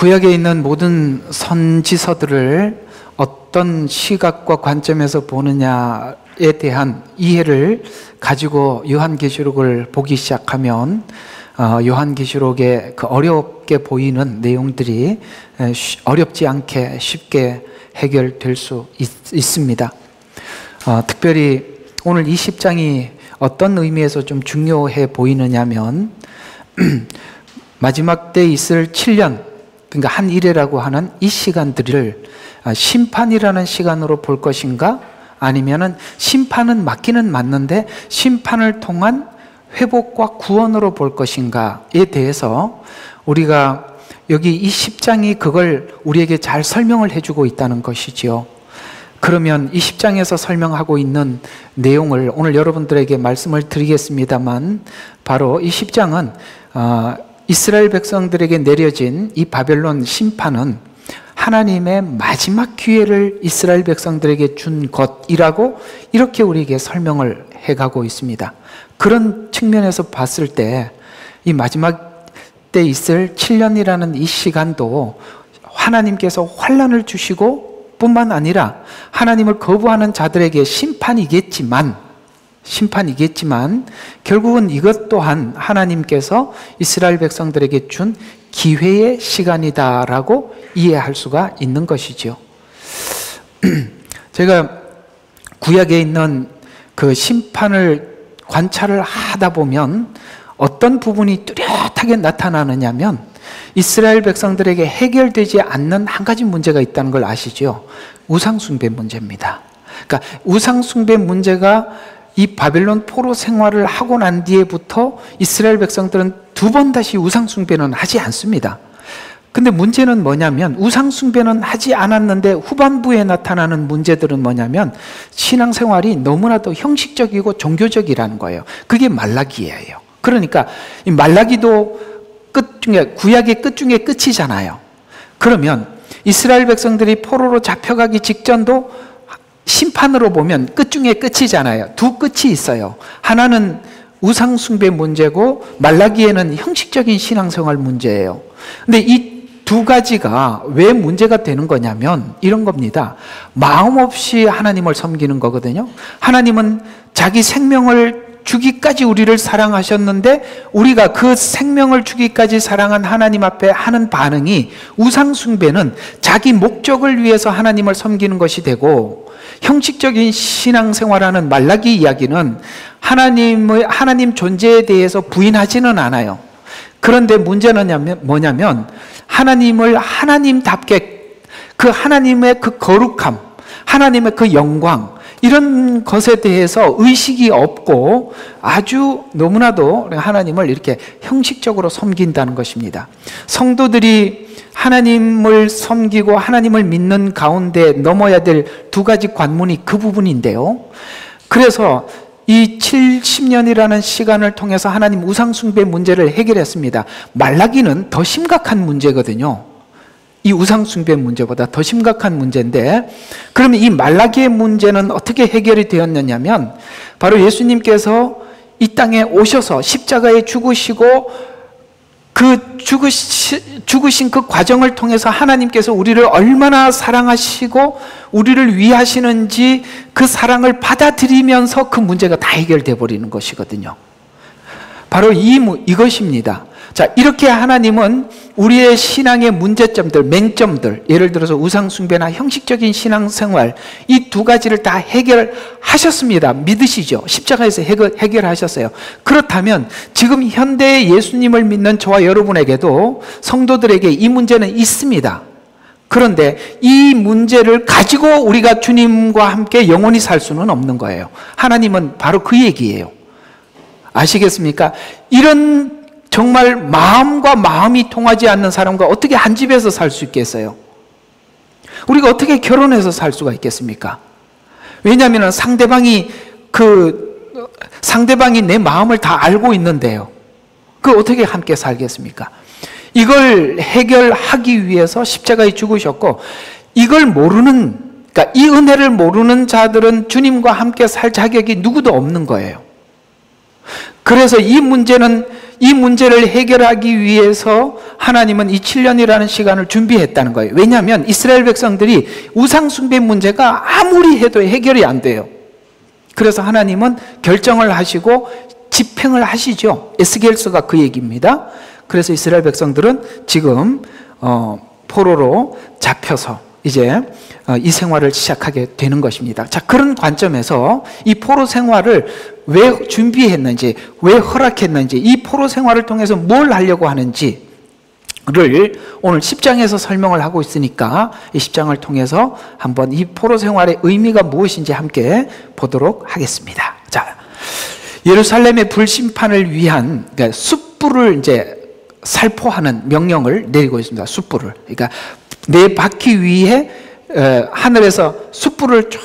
구약에 있는 모든 선지서들을 어떤 시각과 관점에서 보느냐에 대한 이해를 가지고 요한계시록을 보기 시작하면 요한계시록의 그 어렵게 보이는 내용들이 어렵지 않게 쉽게 해결될 수 있습니다. 특별히 오늘 이 10장이 어떤 의미에서 좀 중요해 보이느냐면 마지막 때 있을 7년, 그러니까 한 일이라고 하는 이 시간들을 심판이라는 시간으로 볼 것인가, 아니면은 심판은 맞기는 맞는데 심판을 통한 회복과 구원으로 볼 것인가에 대해서 우리가 여기 이 10장이 그걸 우리에게 잘 설명을 해주고 있다는 것이지요. 그러면 이 10장에서 설명하고 있는 내용을 오늘 여러분들에게 말씀을 드리겠습니다만, 바로 이 10장은 이스라엘 백성들에게 내려진 이 바벨론 심판은 하나님의 마지막 기회를 이스라엘 백성들에게 준 것이라고 이렇게 우리에게 설명을 해가고 있습니다. 그런 측면에서 봤을 때 이 마지막 때 있을 7년이라는 이 시간도 하나님께서 환난을 주시고 뿐만 아니라 하나님을 거부하는 자들에게 심판이겠지만 결국은 이것 또한 하나님께서 이스라엘 백성들에게 준 기회의 시간이다라고 이해할 수가 있는 것이죠. 제가 구약에 있는 그 심판을 관찰을 하다 보면 어떤 부분이 뚜렷하게 나타나느냐면 이스라엘 백성들에게 해결되지 않는 한 가지 문제가 있다는 걸 아시죠? 우상숭배 문제입니다. 그러니까 우상숭배 문제가 이 바벨론 포로 생활을 하고 난 뒤에부터 이스라엘 백성들은 두 번 다시 우상숭배는 하지 않습니다. 근데 문제는 뭐냐면 우상숭배는 하지 않았는데 후반부에 나타나는 문제들은 뭐냐면 신앙생활이 너무나도 형식적이고 종교적이라는 거예요. 그게 말라기예요. 그러니까 이 말라기도 끝 중에, 구약의 끝 중에 끝이잖아요. 그러면 이스라엘 백성들이 포로로 잡혀가기 직전도 심판으로 보면 끝 중에 끝이잖아요. 두 끝이 있어요. 하나는 우상숭배 문제고 말라기에는 형식적인 신앙생활 문제예요. 근데 이 두 가지가 왜 문제가 되는 거냐면 이런 겁니다. 마음 없이 하나님을 섬기는 거거든요. 하나님은 자기 생명을 주기까지 우리를 사랑하셨는데 우리가 그 생명을 주기까지 사랑한 하나님 앞에 하는 반응이, 우상숭배는 자기 목적을 위해서 하나님을 섬기는 것이 되고, 형식적인 신앙생활하는 말라기 이야기는 하나님 존재에 대해서 부인하지는 않아요. 그런데 문제는 뭐냐면 하나님을 하나님답게, 그 하나님의 그 거룩함, 하나님의 그 영광, 이런 것에 대해서 의식이 없고 아주 너무나도 하나님을 이렇게 형식적으로 섬긴다는 것입니다. 성도들이 하나님을 섬기고 하나님을 믿는 가운데 넘어야 될 두 가지 관문이 그 부분인데요. 그래서 이 70년이라는 시간을 통해서 하나님 우상숭배 문제를 해결했습니다. 말라기는 더 심각한 문제거든요. 이 우상숭배 문제보다 더 심각한 문제인데, 그러면 이 말라기의 문제는 어떻게 해결이 되었느냐면 바로 예수님께서 이 땅에 오셔서 십자가에 죽으시고 그 죽으신 그 과정을 통해서 하나님께서 우리를 얼마나 사랑하시고 우리를 위하시는지 그 사랑을 받아들이면서 그 문제가 다 해결돼 버리는 것이거든요. 바로 이것입니다. 자, 이렇게 하나님은 우리의 신앙의 문제점들, 맹점들, 예를 들어서 우상숭배나 형식적인 신앙생활, 이 두 가지를 다 해결하셨습니다. 믿으시죠? 십자가에서 해결하셨어요. 그렇다면 지금 현대의 예수님을 믿는 저와 여러분에게도, 성도들에게 이 문제는 있습니다. 그런데 이 문제를 가지고 우리가 주님과 함께 영원히 살 수는 없는 거예요. 하나님은 바로 그 얘기예요. 아시겠습니까? 이런 정말 마음과 마음이 통하지 않는 사람과 어떻게 한 집에서 살 수 있겠어요? 우리가 어떻게 결혼해서 살 수가 있겠습니까? 왜냐하면 상대방이 내 마음을 다 알고 있는데요. 어떻게 함께 살겠습니까? 이걸 해결하기 위해서 십자가에 죽으셨고, 이걸 모르는, 그러니까 이 은혜를 모르는 자들은 주님과 함께 살 자격이 누구도 없는 거예요. 그래서 이 문제는 이 문제를 해결하기 위해서 하나님은 이 7년이라는 시간을 준비했다는 거예요. 왜냐하면 이스라엘 백성들이 우상숭배 문제가 아무리 해도 해결이 안 돼요. 그래서 하나님은 결정을 하시고 집행을 하시죠. 에스겔서가 그 얘기입니다. 그래서 이스라엘 백성들은 지금 포로로 잡혀서 이제 이 생활을 시작하게 되는 것입니다. 자, 그런 관점에서 이 포로 생활을 왜 준비했는지, 왜 허락했는지, 이 포로 생활을 통해서 뭘 하려고 하는지를 오늘 10장에서 설명을 하고 있으니까 이 10장을 통해서 한번 이 포로 생활의 의미가 무엇인지 함께 보도록 하겠습니다. 자, 예루살렘의 불심판을 위한, 그러니까 숯불을 이제 살포하는 명령을 내리고 있습니다. 숯불을. 그러니까 네 바퀴 위에 하늘에서 숯불을 쫙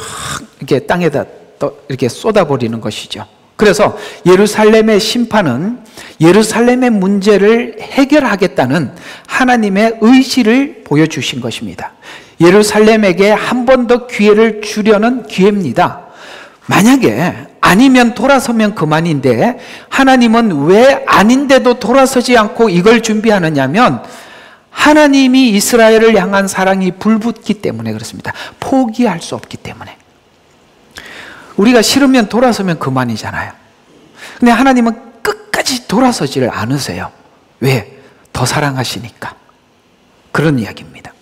이렇게 땅에다 또 이렇게 쏟아버리는 것이죠. 그래서 예루살렘의 심판은 예루살렘의 문제를 해결하겠다는 하나님의 의지를 보여주신 것입니다. 예루살렘에게 한 번 더 기회를 주려는 기회입니다. 만약에 아니면 돌아서면 그만인데 하나님은 왜 아닌데도 돌아서지 않고 이걸 준비하느냐면 하나님이 이스라엘을 향한 사랑이 불붙기 때문에 그렇습니다. 포기할 수 없기 때문에. 우리가 싫으면 돌아서면 그만이잖아요. 근데 하나님은 끝까지 돌아서지를 않으세요. 왜? 더 사랑하시니까. 그런 이야기입니다.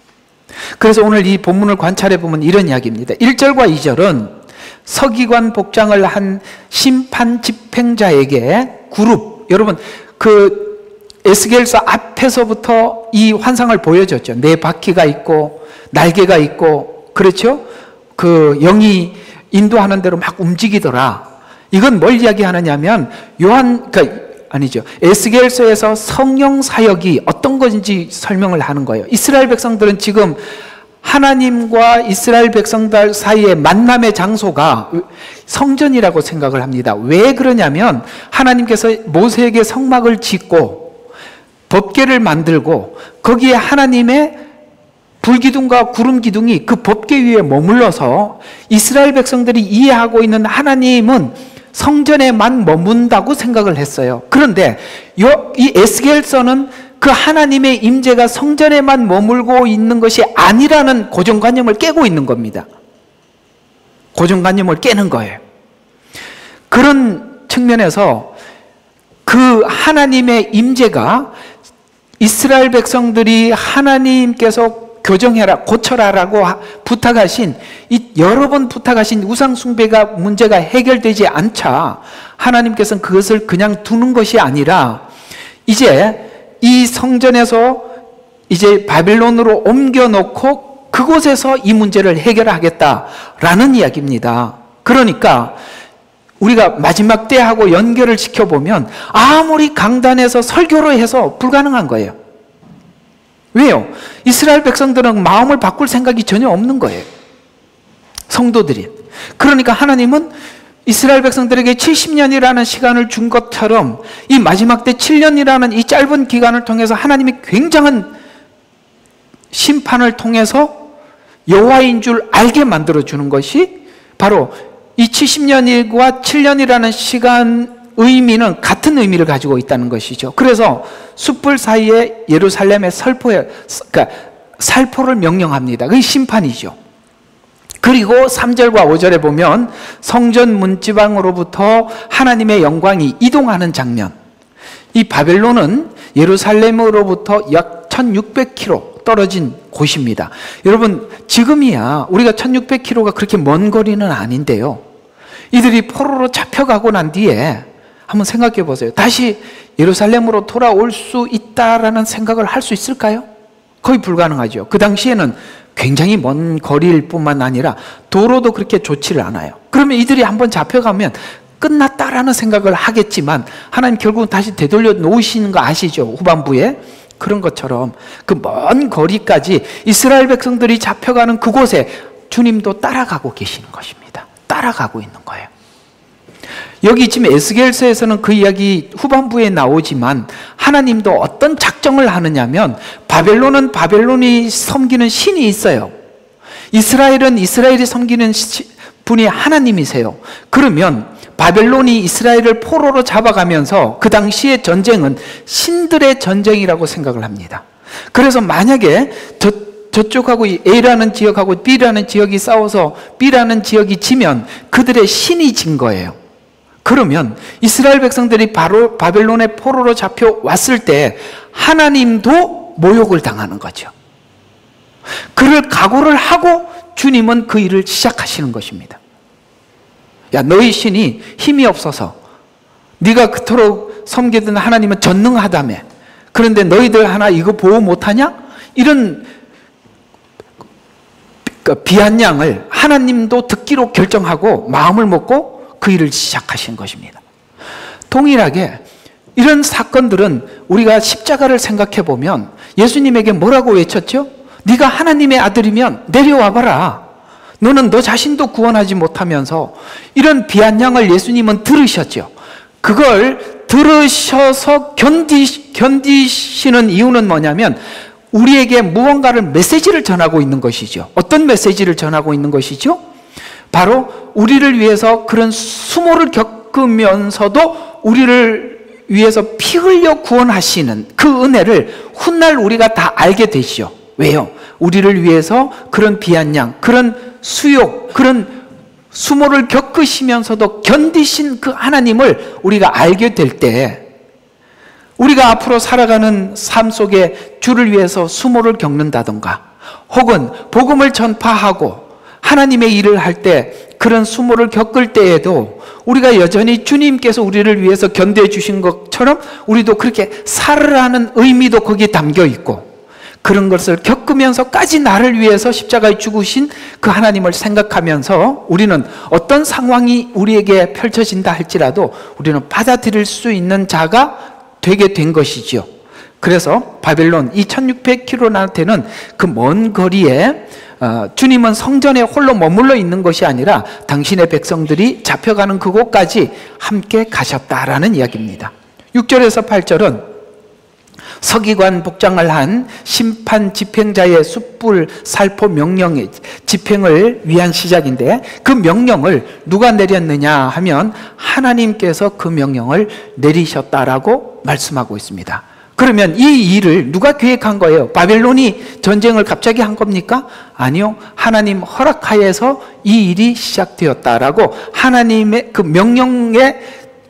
그래서 오늘 이 본문을 관찰해 보면 이런 이야기입니다. 1절과 2절은 서기관 복장을 한 심판 집행자에게 그룹, 여러분 그 에스겔서 앞에서부터 이 환상을 보여줬죠. 네 바퀴가 있고 날개가 있고, 그렇죠? 그 영이 인도하는 대로 막 움직이더라. 이건 뭘 이야기하느냐면 에스겔서에서 성령 사역이 어떤 것인지 설명을 하는 거예요. 이스라엘 백성들은 지금 하나님과 이스라엘 백성들 사이의 만남의 장소가 성전이라고 생각을 합니다. 왜 그러냐면 하나님께서 모세에게 성막을 짓고 법궤를 만들고 거기에 하나님의 불기둥과 구름기둥이 그 법궤 위에 머물러서 이스라엘 백성들이 이해하고 있는 하나님은 성전에만 머문다고 생각을 했어요. 그런데 이 에스겔서는 그 하나님의 임재가 성전에만 머물고 있는 것이 아니라는 고정관념을 깨고 있는 겁니다. 고정관념을 깨는 거예요. 그런 측면에서 그 하나님의 임재가 이스라엘 백성들이 하나님께서 교정해라, 고쳐라라고 부탁하신, 여러 번 부탁하신 우상숭배가 문제가 해결되지 않자 하나님께서는 그것을 그냥 두는 것이 아니라 이제 이 성전에서 이제 바벨론으로 옮겨놓고 그곳에서 이 문제를 해결하겠다라는 이야기입니다. 그러니까 우리가 마지막 때하고 연결을 지켜보면 아무리 강단에서 설교로 해서 불가능한 거예요. 왜요? 이스라엘 백성들은 마음을 바꿀 생각이 전혀 없는 거예요. 성도들이. 그러니까 하나님은 이스라엘 백성들에게 70년이라는 시간을 준 것처럼 이 마지막 때 7년이라는 이 짧은 기간을 통해서 하나님이 굉장한 심판을 통해서 여호와인 줄 알게 만들어주는 것이 바로 이 70년과 7년이라는 시간 의미는 같은 의미를 가지고 있다는 것이죠. 그래서 숯불 사이에 예루살렘의 살포를 명령합니다. 그게 심판이죠. 그리고 3절과 5절에 보면 성전 문지방으로부터 하나님의 영광이 이동하는 장면. 이 바벨론은 예루살렘으로부터 약 1600km 떨어진 곳입니다. 여러분, 지금이야 우리가 1600km가 그렇게 먼 거리는 아닌데요. 이들이 포로로 잡혀가고 난 뒤에 한번 생각해 보세요. 다시 예루살렘으로 돌아올 수 있다라는 생각을 할 수 있을까요? 거의 불가능하죠. 그 당시에는 굉장히 먼 거리일 뿐만 아니라 도로도 그렇게 좋지를 않아요. 그러면 이들이 한번 잡혀가면 끝났다라는 생각을 하겠지만 하나님 결국은 다시 되돌려 놓으시는 거 아시죠? 후반부에. 그런 것처럼 그 먼 거리까지 이스라엘 백성들이 잡혀가는 그곳에 주님도 따라가고 계시는 것입니다. 따라가고 있는 거예요. 여기 지금 에스겔서에서는 그 이야기 후반부에 나오지만 하나님도 어떤 작정을 하느냐면 바벨론은 바벨론이 섬기는 신이 있어요. 이스라엘은 이스라엘이 섬기는 분이 하나님이세요. 그러면 바벨론이 이스라엘을 포로로 잡아가면서 그 당시의 전쟁은 신들의 전쟁이라고 생각을 합니다. 그래서 만약에 저쪽하고 A라는 지역하고 B라는 지역이 싸워서 B라는 지역이 지면 그들의 신이 진 거예요. 그러면 이스라엘 백성들이 바로 바벨론의 포로로 잡혀왔을 때 하나님도 모욕을 당하는 거죠. 그를 각오를 하고 주님은 그 일을 시작하시는 것입니다. 야, 너희 신이 힘이 없어서 네가 그토록 섬기던 하나님은 전능하다며. 그런데 너희들 하나 이거 보호 못하냐? 이런 비아냥을 하나님도 듣기로 결정하고 마음을 먹고 그 일을 시작하신 것입니다. 동일하게 이런 사건들은 우리가 십자가를 생각해 보면 예수님에게 뭐라고 외쳤죠? 네가 하나님의 아들이면 내려와 봐라. 너는 너 자신도 구원하지 못하면서. 이런 비아냥을 예수님은 들으셨죠. 그걸 들으셔서 견디시는 이유는 뭐냐면 우리에게 무언가를 메시지를 전하고 있는 것이죠. 어떤 메시지를 전하고 있는 것이죠? 바로 우리를 위해서 그런 수모를 겪으면서도 우리를 위해서 피 흘려 구원하시는 그 은혜를 훗날 우리가 다 알게 되시죠. 왜요? 우리를 위해서 그런 비아냥, 그런 수욕, 그런 수모를 겪으시면서도 견디신 그 하나님을 우리가 알게 될 때 우리가 앞으로 살아가는 삶 속에 주를 위해서 수모를 겪는다던가 혹은 복음을 전파하고 하나님의 일을 할 때 그런 수모를 겪을 때에도 우리가 여전히 주님께서 우리를 위해서 견뎌 주신 것처럼 우리도 그렇게 살으라는 의미도 거기에 담겨 있고 그런 것을 겪으면서까지 나를 위해서 십자가에 죽으신 그 하나님을 생각하면서 우리는 어떤 상황이 우리에게 펼쳐진다 할지라도 우리는 받아들일 수 있는 자가 되게 된 것이지요. 그래서 바벨론 이 1600km한테는 그 먼 거리에 주님은 성전에 홀로 머물러 있는 것이 아니라 당신의 백성들이 잡혀가는 그곳까지 함께 가셨다라는 이야기입니다. 6절에서 8절은 서기관 복장을 한 심판 집행자의 숯불 살포 명령의 집행을 위한 시작인데 그 명령을 누가 내렸느냐 하면 하나님께서 그 명령을 내리셨다라고 말씀하고 있습니다. 그러면 이 일을 누가 계획한 거예요? 바벨론이 전쟁을 갑자기 한 겁니까? 아니요. 하나님 허락하에서 이 일이 시작되었다라고 하나님의 그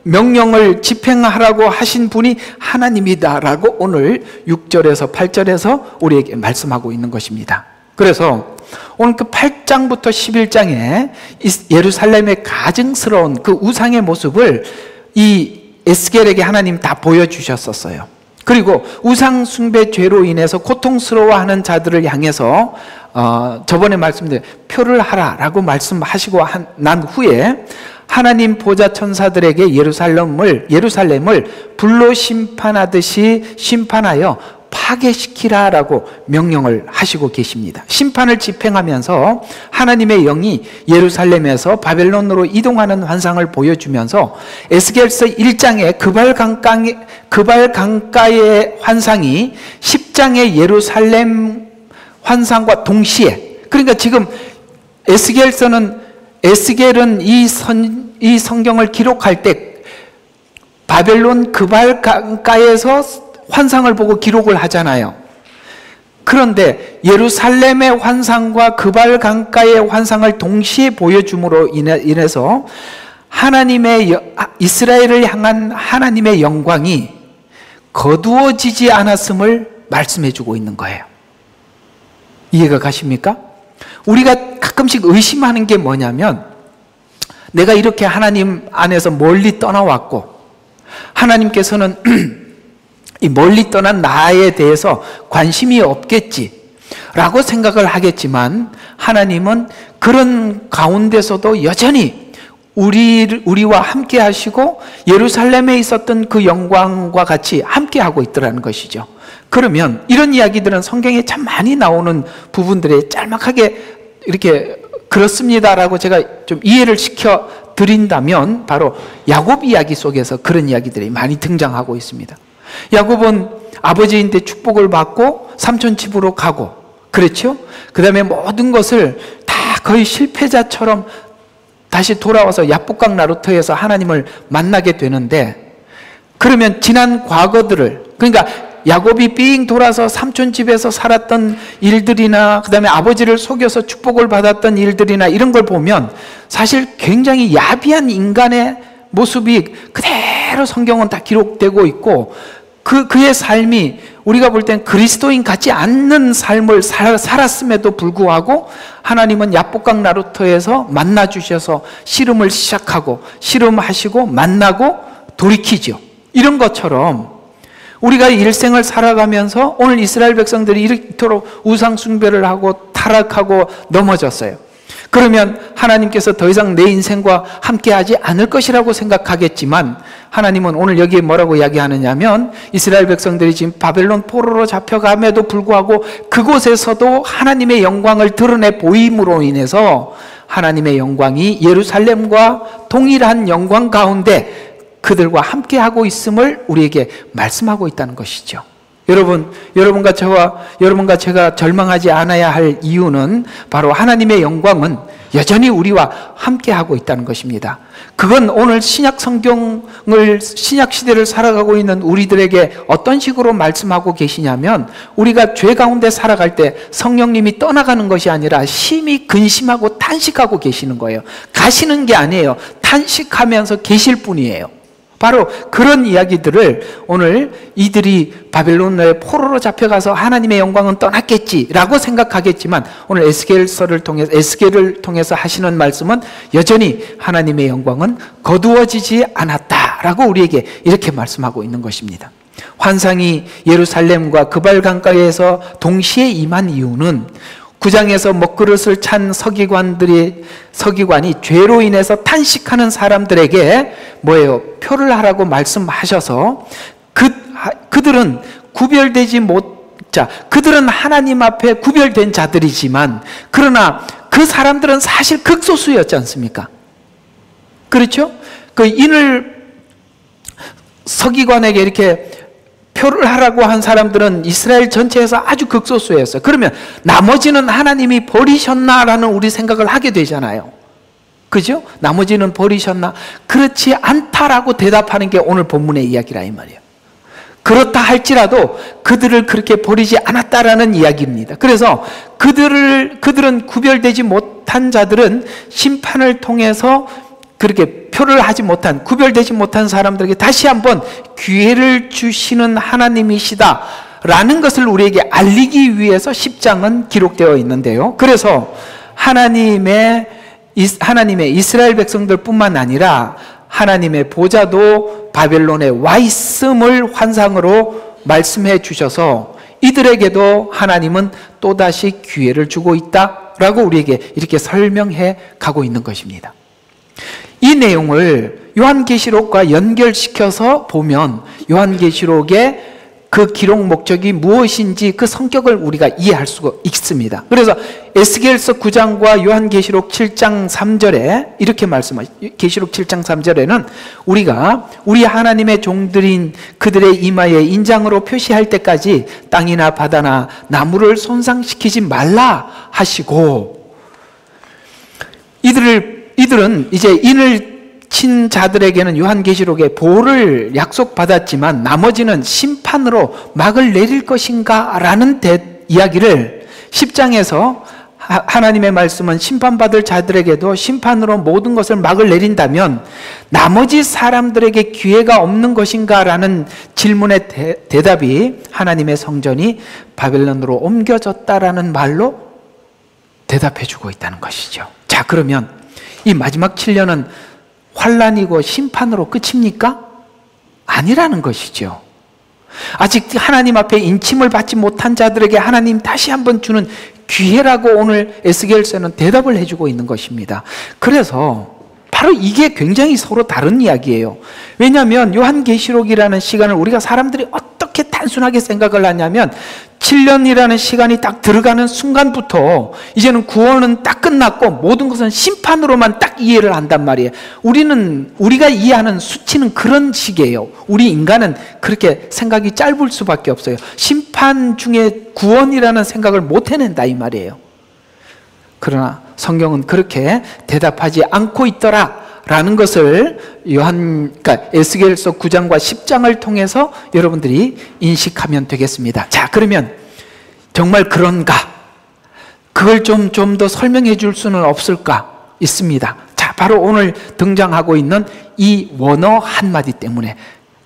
명령을 집행하라고 하신 분이 하나님이다라고 오늘 6절에서 8절에서 우리에게 말씀하고 있는 것입니다. 그래서 오늘 그 8장부터 11장에 예루살렘의 가증스러운 그 우상의 모습을 이 에스겔에게 하나님 다 보여주셨었어요. 그리고 우상 숭배 죄로 인해서 고통스러워하는 자들을 향해서 저번에 말씀드린 표를 하라라고 말씀하시고 난 후에 하나님 보좌 천사들에게 예루살렘을 불로 심판하듯이 심판하여 파괴시키라라고 명령을 하시고 계십니다. 심판을 집행하면서 하나님의 영이 예루살렘에서 바벨론으로 이동하는 환상을 보여주면서 에스겔서 1장의 그발 강가의 환상이 10장의 예루살렘 환상과 동시에, 그러니까 지금 에스겔은 이 성경을 기록할 때 바벨론 그발 강가에서 환상을 보고 기록을 하잖아요. 그런데 예루살렘의 환상과 그발 강가의 환상을 동시에 보여줌으로 인해서 이스라엘을 향한 하나님의 영광이 거두어지지 않았음을 말씀해 주고 있는 거예요. 이해가 가십니까? 우리가 가끔씩 의심하는 게 뭐냐면 내가 이렇게 하나님 안에서 멀리 떠나왔고 하나님께서는 이 멀리 떠난 나에 대해서 관심이 없겠지 라고 생각을 하겠지만 하나님은 그런 가운데서도 여전히 우리와 함께 하시고 예루살렘에 있었던 그 영광과 같이 함께 하고 있더라는 것이죠. 그러면 이런 이야기들은 성경에 참 많이 나오는 부분들에 짤막하게 이렇게 그렇습니다라고 제가 좀 이해를 시켜 드린다면 바로 야곱 이야기 속에서 그런 이야기들이 많이 등장하고 있습니다. 야곱은 아버지인데 축복을 받고 삼촌 집으로 가고, 그렇죠? 그 다음에 모든 것을 다 거의 실패자처럼 다시 돌아와서 야복강 나루터에서 하나님을 만나게 되는데, 그러면 지난 과거들을, 그러니까 야곱이 삥 돌아서 삼촌 집에서 살았던 일들이나 그 다음에 아버지를 속여서 축복을 받았던 일들이나 이런 걸 보면 사실 굉장히 야비한 인간의 모습이 그대로 성경은 다 기록되고 있고, 그의 삶이 우리가 볼 땐 그리스도인 같지 않는 삶을 살았음에도 불구하고 하나님은 야복강 나루터에서 만나주셔서 씨름을 시작하고 씨름하시고 만나고 돌이키죠. 이런 것처럼 우리가 일생을 살아가면서 오늘 이스라엘 백성들이 이토록 우상 숭배를 하고 타락하고 넘어졌어요. 그러면 하나님께서 더 이상 내 인생과 함께하지 않을 것이라고 생각하겠지만, 하나님은 오늘 여기에 뭐라고 이야기하느냐면, 이스라엘 백성들이 지금 바벨론 포로로 잡혀감에도 불구하고 그곳에서도 하나님의 영광을 드러내 보임으로 인해서 하나님의 영광이 예루살렘과 동일한 영광 가운데 그들과 함께하고 있음을 우리에게 말씀하고 있다는 것이죠. 여러분과 제가 절망하지 않아야 할 이유는 바로 하나님의 영광은 여전히 우리와 함께하고 있다는 것입니다. 그건 오늘 신약 시대를 살아가고 있는 우리들에게 어떤 식으로 말씀하고 계시냐면, 우리가 죄 가운데 살아갈 때 성령님이 떠나가는 것이 아니라 심히 근심하고 탄식하고 계시는 거예요. 가시는 게 아니에요. 탄식하면서 계실 뿐이에요. 바로 그런 이야기들을 오늘 이들이 바벨론의 포로로 잡혀가서 하나님의 영광은 떠났겠지라고 생각하겠지만, 오늘 에스겔을 통해서 하시는 말씀은 여전히 하나님의 영광은 거두어지지 않았다라고 우리에게 이렇게 말씀하고 있는 것입니다. 환상이 예루살렘과 그발강가에서 동시에 임한 이유는 9장에서 먹그릇을 찬 서기관이 죄로 인해서 탄식하는 사람들에게 뭐예요? 표를 하라고 말씀하셔서 그들은 그들은 하나님 앞에 구별된 자들이지만, 그러나 그 사람들은 사실 극소수였지 않습니까? 그렇죠? 그 인을 서기관에게 이렇게 표를 하라고 한 사람들은 이스라엘 전체에서 아주 극소수였어요. 그러면 나머지는 하나님이 버리셨나라는 우리 생각을 하게 되잖아요. 그죠? 나머지는 버리셨나? 그렇지 않다라고 대답하는 게 오늘 본문의 이야기라 이 말이에요. 그렇다 할지라도 그들을 그렇게 버리지 않았다라는 이야기입니다. 그래서 그들은 구별되지 못한 자들은 심판을 통해서 그렇게 표를 하지 못한, 구별되지 못한 사람들에게 다시 한번 기회를 주시는 하나님이시다 라는 것을 우리에게 알리기 위해서 10장은 기록되어 있는데요. 그래서 하나님의 이스라엘 백성들뿐만 아니라 하나님의 보좌도 바벨론에 와 있음을 환상으로 말씀해 주셔서 이들에게도 하나님은 또다시 기회를 주고 있다라고 우리에게 이렇게 설명해 가고 있는 것입니다. 이 내용을 요한계시록과 연결시켜서 보면 요한계시록의 그 기록 목적이 무엇인지 그 성격을 우리가 이해할 수가 있습니다. 그래서 에스겔서 9장과 요한계시록 7장 3절에 이렇게 말씀하시죠. 계시록 7장 3절에는 우리가 우리 하나님의 종들인 그들의 이마에 인장으로 표시할 때까지 땅이나 바다나 나무를 손상시키지 말라 하시고, 이들은 이제 인을 친 자들에게는 요한계시록에 보호를 약속받았지만 나머지는 심판으로 막을 내릴 것인가 라는 이야기를 10장에서 하나님의 말씀은 심판받을 자들에게도 심판으로 모든 것을 막을 내린다면 나머지 사람들에게 기회가 없는 것인가 라는 질문의 대답이 하나님의 성전이 바벨론으로 옮겨졌다라는 말로 대답해 주고 있다는 것이죠. 자, 그러면 이 마지막 7년은 환란이고 심판으로 끝입니까? 아니라는 것이죠. 아직 하나님 앞에 인침을 받지 못한 자들에게 하나님 다시 한번 주는 기회라고 오늘 에스겔서는 대답을 해주고 있는 것입니다. 그래서 바로 이게 굉장히 서로 다른 이야기예요. 왜냐하면 요한계시록이라는 시간을 우리가 사람들이 어떻게 단순하게 생각을 하냐면 7년이라는 시간이 딱 들어가는 순간부터 이제는 구원은 딱 끝났고 모든 것은 심판으로만 딱 이해를 한단 말이에요. 우리가 이해하는 수치는 그런 식이에요. 우리 인간은 그렇게 생각이 짧을 수밖에 없어요. 심판 중에 구원이라는 생각을 못 해낸다 이 말이에요. 그러나 성경은 그렇게 대답하지 않고 있더라라는 것을 그러니까 에스겔서 9장과 10장을 통해서 여러분들이 인식하면 되겠습니다. 자, 그러면 정말 그런가? 그걸 좀 더 설명해 줄 수는 없을까? 있습니다. 자, 바로 오늘 등장하고 있는 이 원어 한마디 때문에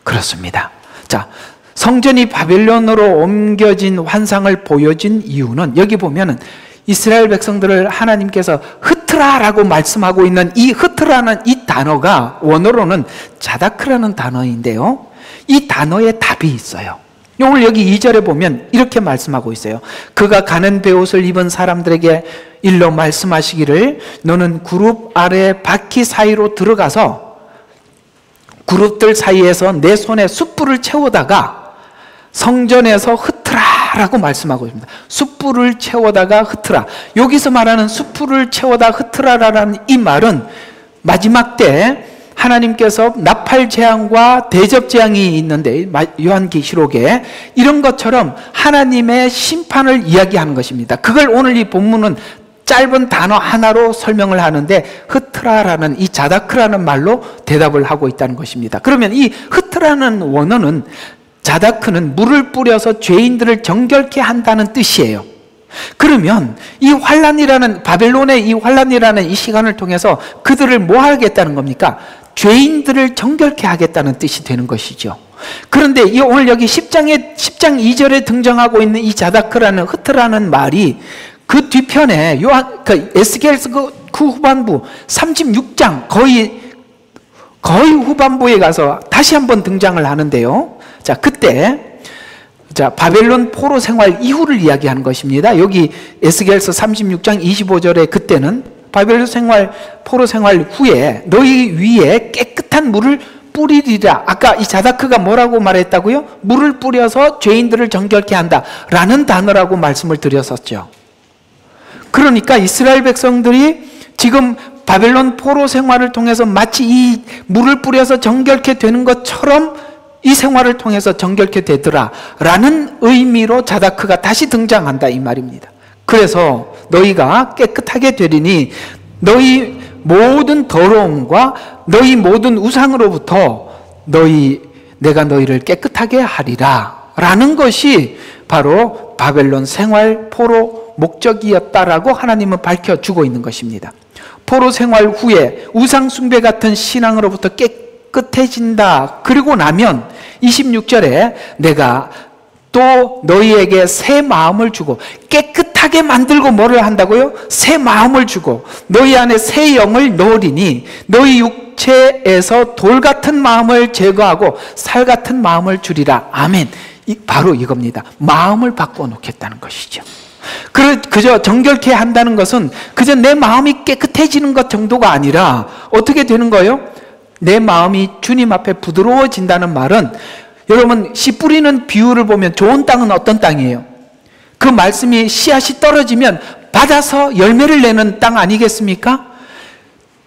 그렇습니다. 자, 성전이 바벨론으로 옮겨진 환상을 보여진 이유는 여기 보면은 이스라엘 백성들을 하나님께서 흐트라라고 말씀하고 있는 이 흐트라는 이 단어가 원어로는 자다크라는 단어인데요. 이 단어에 답이 있어요. 오늘 여기 2절에 보면 이렇게 말씀하고 있어요. 그가 가는 베옷을 입은 사람들에게 일러 말씀하시기를 너는 그룹 아래 바퀴 사이로 들어가서 그룹들 사이에서 내 손에 숯불을 채우다가 성전에서 흩으라라고 말씀하고 있습니다. 숯불을 채우다가 흩으라. 여기서 말하는 숯불을 채우다 흩으라라는 이 말은 마지막 때 하나님께서 나팔 재앙과 대접 재앙이 있는데 요한계시록에 이런 것처럼 하나님의 심판을 이야기하는 것입니다. 그걸 오늘 이 본문은 짧은 단어 하나로 설명을 하는데 흐트라라는 이 자다크라는 말로 대답을 하고 있다는 것입니다. 그러면 이 흐트라는 원어는 자다크는 물을 뿌려서 죄인들을 정결케 한다는 뜻이에요. 그러면 이 환란이라는 바벨론의 이 환란이라는 이 시간을 통해서 그들을 뭐 하겠다는 겁니까? 죄인들을 정결케 하겠다는 뜻이 되는 것이죠. 그런데 이 오늘 여기 10장 2절에 등장하고 있는 이 자다크라는 흐트라는 말이 그 뒤편에 에스겔서 그 후반부 36장 거의 후반부에 가서 다시 한번 등장을 하는데요. 자, 그때 바벨론 포로 생활 이후를 이야기하는 것입니다. 여기 에스겔서 36장 25절에 그때는 바벨론 포로 생활 후에 너희 위에 깨끗한 물을 뿌리리라. 아까 이 자다크가 뭐라고 말했다고요? 물을 뿌려서 죄인들을 정결케 한다 라는 단어라고 말씀을 드렸었죠. 그러니까 이스라엘 백성들이 지금 바벨론 포로 생활을 통해서 마치 이 물을 뿌려서 정결케 되는 것처럼 이 생활을 통해서 정결케 되더라 라는 의미로 자다크가 다시 등장한다 이 말입니다. 그래서 너희가 깨끗하게 되리니 너희 모든 더러움과 너희 모든 우상으로부터 내가 너희를 깨끗하게 하리라 라는 것이 바로 바벨론 생활 포로 목적이었다라고 하나님은 밝혀주고 있는 것입니다. 포로 생활 후에 우상 숭배 같은 신앙으로부터 깨끗해진다. 그리고 나면 26절에 내가 또 너희에게 새 마음을 주고 깨끗하게 만들고 뭐를 한다고요? 새 마음을 주고 너희 안에 새 영을 넣으리니 너희 육체에서 돌 같은 마음을 제거하고 살 같은 마음을 주리라. 아멘. 바로 이겁니다. 마음을 바꿔놓겠다는 것이죠. 그저 정결케 한다는 것은 그저 내 마음이 깨끗해지는 것 정도가 아니라 어떻게 되는 거예요? 내 마음이 주님 앞에 부드러워진다는 말은 여러분 씨 뿌리는 비유를 보면 좋은 땅은 어떤 땅이에요? 그 말씀이 씨앗이 떨어지면 받아서 열매를 내는 땅 아니겠습니까?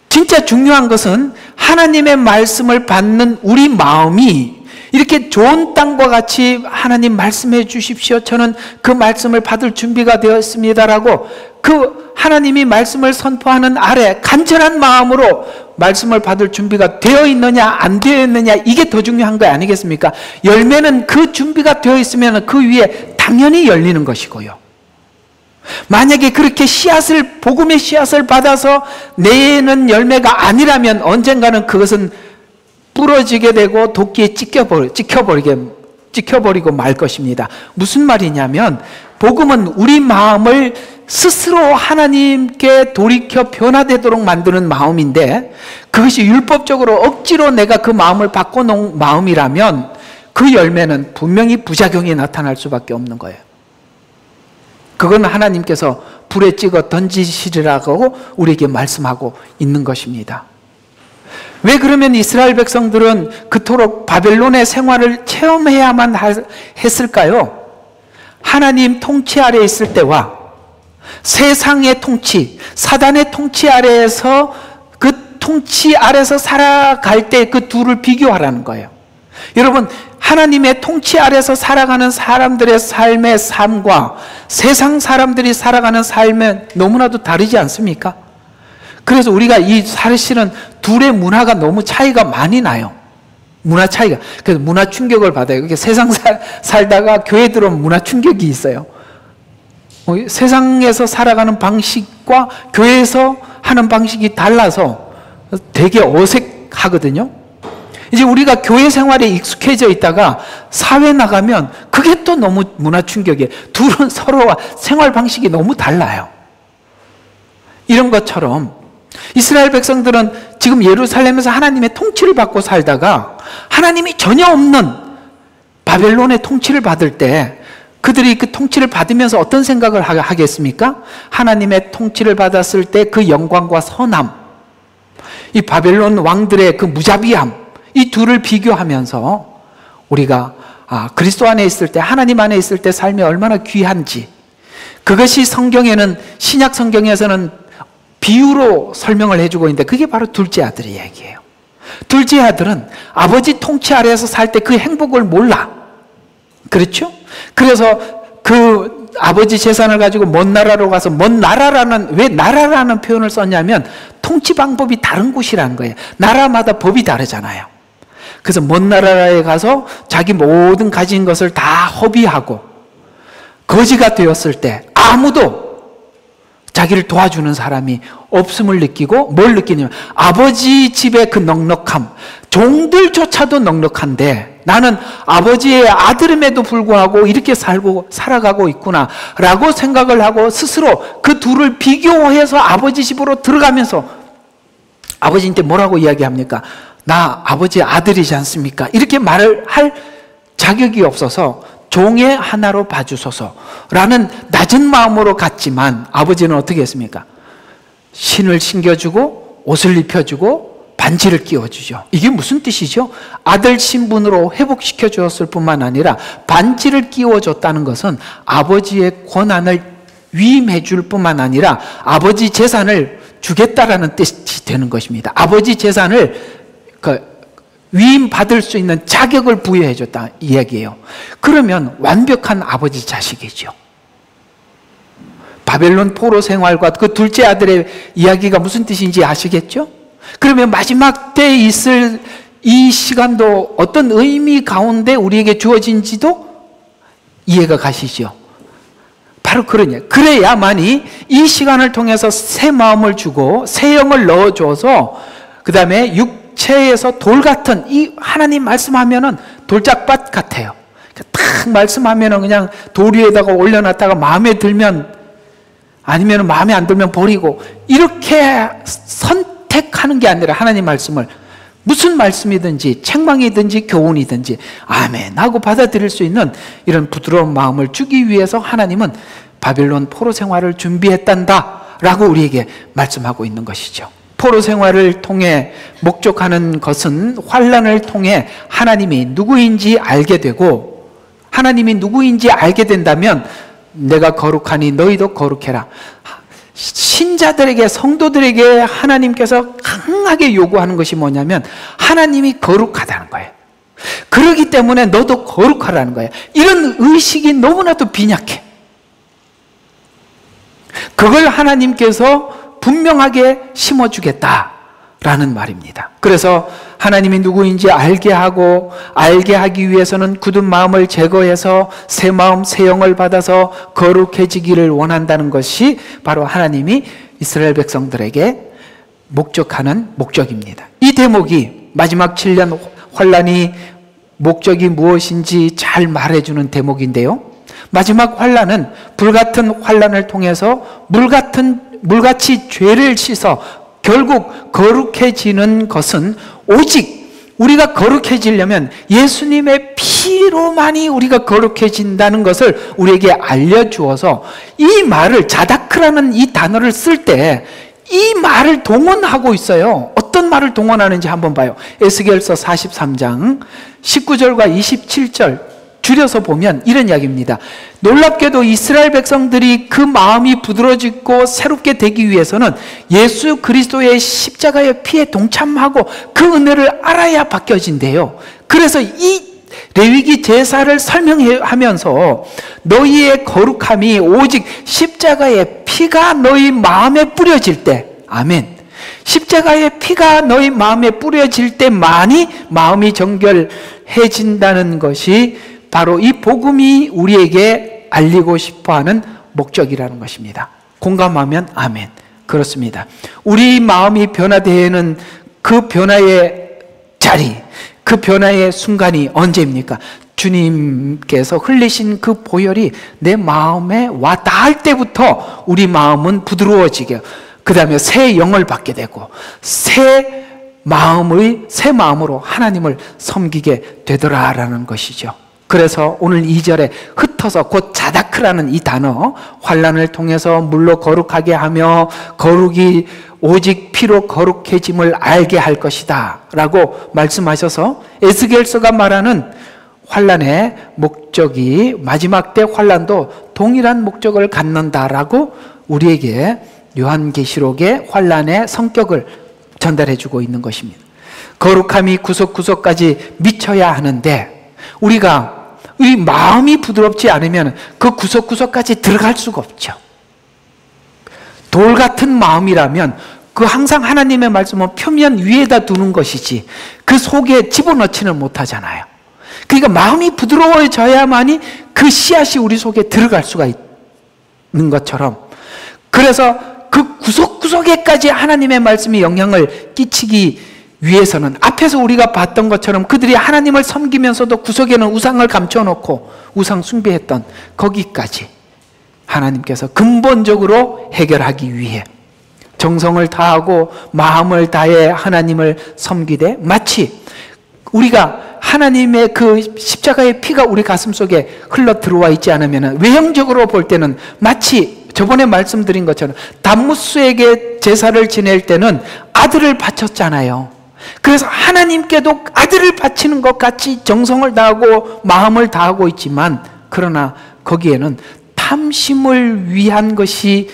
진짜 중요한 것은 하나님의 말씀을 받는 우리 마음이 이렇게 좋은 땅과 같이 하나님 말씀해 주십시오. 저는 그 말씀을 받을 준비가 되어 있습니다라고 그 하나님이 말씀을 선포하는 아래 간절한 마음으로 말씀을 받을 준비가 되어 있느냐 안 되어 있느냐 이게 더 중요한 거 아니겠습니까? 열매는 그 준비가 되어 있으면 그 위에 당연히 열리는 것이고요. 만약에 그렇게 복음의 씨앗을 받아서 내는 열매가 아니라면 언젠가는 그것은 부러지게 되고 도끼에 찍혀버리고 말 것입니다. 무슨 말이냐면 복음은 우리 마음을 스스로 하나님께 돌이켜 변화되도록 만드는 마음인데 그것이 율법적으로 억지로 내가 그 마음을 바꿔놓은 마음이라면 그 열매는 분명히 부작용이 나타날 수밖에 없는 거예요. 그건 하나님께서 불에 찍어 던지시리라고 우리에게 말씀하고 있는 것입니다. 왜 그러면 이스라엘 백성들은 그토록 바벨론의 생활을 체험해야만 했을까요? 하나님 통치 아래에 있을 때와 세상의 통치, 사단의 통치 아래에서 그 통치 아래에서 살아갈 때 그 둘을 비교하라는 거예요. 여러분, 하나님의 통치 아래서 살아가는 사람들의 삶의 삶과 세상 사람들이 살아가는 삶은 너무나도 다르지 않습니까? 그래서 우리가 이 사실은 둘의 문화가 너무 차이가 많이 나요. 문화 차이가. 그래서 문화 충격을 받아요. 이렇게 세상 살다가 교회 들어오면 문화 충격이 있어요. 세상에서 살아가는 방식과 교회에서 하는 방식이 달라서 되게 어색하거든요. 이제 우리가 교회 생활에 익숙해져 있다가 사회 나가면 그게 또 너무 문화 충격이에요. 둘은 서로와 생활 방식이 너무 달라요. 이런 것처럼 이스라엘 백성들은 지금 예루살렘에서 하나님의 통치를 받고 살다가 하나님이 전혀 없는 바벨론의 통치를 받을 때 그들이 그 통치를 받으면서 어떤 생각을 하겠습니까? 하나님의 통치를 받았을 때 그 영광과 선함, 이 바벨론 왕들의 그 무자비함, 이 둘을 비교하면서 우리가 그리스도 안에 있을 때, 하나님 안에 있을 때 삶이 얼마나 귀한지, 그것이 성경에는, 신약 성경에서는 비유로 설명을 해주고 있는데 그게 바로 둘째 아들의 얘기예요. 둘째 아들은 아버지 통치 아래에서 살 때 그 행복을 몰라. 그렇죠? 그래서 그 아버지 재산을 가지고 먼 나라로 가서, 먼 나라라는, 왜 나라라는 표현을 썼냐면 통치 방법이 다른 곳이라는 거예요. 나라마다 법이 다르잖아요. 그래서 먼 나라에 가서 자기 모든 가진 것을 다 허비하고 거지가 되었을 때 아무도 자기를 도와주는 사람이 없음을 느끼고, 뭘 느끼냐면 아버지 집의 그 넉넉함, 종들조차도 넉넉한데 나는 아버지의 아들임에도 불구하고 이렇게 살아가고 있구나 라고 생각을 하고 스스로 그 둘을 비교해서 아버지 집으로 들어가면서 아버지한테 뭐라고 이야기합니까? 나 아버지의 아들이지 않습니까? 이렇게 말을 할 자격이 없어서 종의 하나로 봐주소서라는 낮은 마음으로 갔지만 아버지는 어떻게 했습니까? 신을 신겨주고 옷을 입혀주고 반지를 끼워주죠. 이게 무슨 뜻이죠? 아들 신분으로 회복시켜 주었을 뿐만 아니라 반지를 끼워줬다는 것은 아버지의 권한을 위임해 줄 뿐만 아니라 아버지 재산을 주겠다라는 뜻이 되는 것입니다. 아버지 재산을 위임받을 수 있는 자격을 부여해 줬다 이 얘기예요. 그러면 완벽한 아버지 자식이죠. 바벨론 포로 생활과 그 둘째 아들의 이야기가 무슨 뜻인지 아시겠죠? 그러면 마지막 때에 있을 이 시간도 어떤 의미 가운데 우리에게 주어진지도 이해가 가시죠? 바로 그래야만이 이 시간을 통해서 새 마음을 주고 새 영을 넣어줘서 그 다음에 육체에서 돌 같은, 이 하나님 말씀하면은 돌짝밭 같아요. 딱 말씀하면은 그냥 돌 위에다가 올려놨다가 마음에 들면, 아니면 마음에 안 들면 버리고, 이렇게 선택하는 게 아니라 하나님 말씀을 무슨 말씀이든지 책망이든지 교훈이든지 아멘 하고 받아들일 수 있는 이런 부드러운 마음을 주기 위해서 하나님은 바벨론 포로 생활을 준비했단다 라고 우리에게 말씀하고 있는 것이죠. 포로 생활을 통해 목적하는 것은 환난을 통해 하나님이 누구인지 알게 되고, 하나님이 누구인지 알게 된다면 내가 거룩하니 너희도 거룩해라. 신자들에게, 성도들에게 하나님께서 강하게 요구하는 것이 뭐냐면 하나님이 거룩하다는 거예요. 그렇기 때문에 너도 거룩하라는 거예요. 이런 의식이 너무나도 빈약해. 그걸 하나님께서 분명하게 심어주겠다라는 말입니다. 그래서 하나님이 누구인지 알게 하고, 알게 하기 위해서는 굳은 마음을 제거해서 새 마음, 새 영을 받아서 거룩해지기를 원한다는 것이 바로 하나님이 이스라엘 백성들에게 목적하는 목적입니다. 이 대목이 마지막 7년 환난이 목적이 무엇인지 잘 말해주는 대목인데요, 마지막 환난은 불같은 환난을 통해서 물같이 죄를 씻어 결국 거룩해지는 것은 오직 우리가 거룩해지려면 예수님의 피로만이 우리가 거룩해진다는 것을 우리에게 알려주어서, 이 말을, 자다크라는 이 단어를 쓸 때 이 말을 동원하고 있어요. 어떤 말을 동원하는지 한번 봐요. 에스겔서 43장 19절과 27절 줄여서 보면 이런 이야기입니다. 놀랍게도 이스라엘 백성들이 그 마음이 부드러지고 새롭게 되기 위해서는 예수 그리스도의 십자가의 피에 동참하고 그 은혜를 알아야 바뀌어진대요. 그래서 이 레위기 제사를 설명하면서 너희의 거룩함이 오직 십자가의 피가 너희 마음에 뿌려질 때, 아멘. 십자가의 피가 너희 마음에 뿌려질 때만이 마음이 정결해진다는 것이 바로 이 복음이 우리에게 알리고 싶어하는 목적이라는 것입니다. 공감하면 아멘. 그렇습니다. 우리 마음이 변화되는 그 변화의 자리, 그 변화의 순간이 언제입니까? 주님께서 흘리신 그 보혈이 내 마음에 와 닿을 때부터 우리 마음은 부드러워지게, 그 다음에 새 영을 받게 되고 새 마음으로 하나님을 섬기게 되더라라는 것이죠. 그래서 오늘 2절에 흩어서 곧 자다크라는 이 단어, 환난을 통해서 물로 거룩하게 하며 거룩이 오직 피로 거룩해짐을 알게 할 것이다 라고 말씀하셔서 에스겔서가 말하는 환난의 목적이 마지막 때 환난도 동일한 목적을 갖는다라고 우리에게 요한계시록의 환난의 성격을 전달해 주고 있는 것입니다. 거룩함이 구석구석까지 미쳐야 하는데 우리가 이 마음이 부드럽지 않으면 그 구석구석까지 들어갈 수가 없죠. 돌 같은 마음이라면 그 항상 하나님의 말씀은 표면 위에다 두는 것이지 그 속에 집어넣지는 못하잖아요. 그러니까 마음이 부드러워져야만이 그 씨앗이 우리 속에 들어갈 수가 있는 것처럼, 그래서 그 구석구석에까지 하나님의 말씀이 영향을 끼치기 위해서는 앞에서 우리가 봤던 것처럼 그들이 하나님을 섬기면서도 구석에는 우상을 감춰놓고 우상 숭배했던 거기까지 하나님께서 근본적으로 해결하기 위해 정성을 다하고 마음을 다해 하나님을 섬기되, 마치 우리가 하나님의 그 십자가의 피가 우리 가슴 속에 흘러 들어와 있지 않으면 외형적으로 볼 때는 마치 저번에 말씀드린 것처럼 담무스에게 제사를 지낼 때는 아들을 바쳤잖아요. 그래서 하나님께도 아들을 바치는 것 같이 정성을 다하고 마음을 다하고 있지만, 그러나 거기에는 탐심을 위한 것이,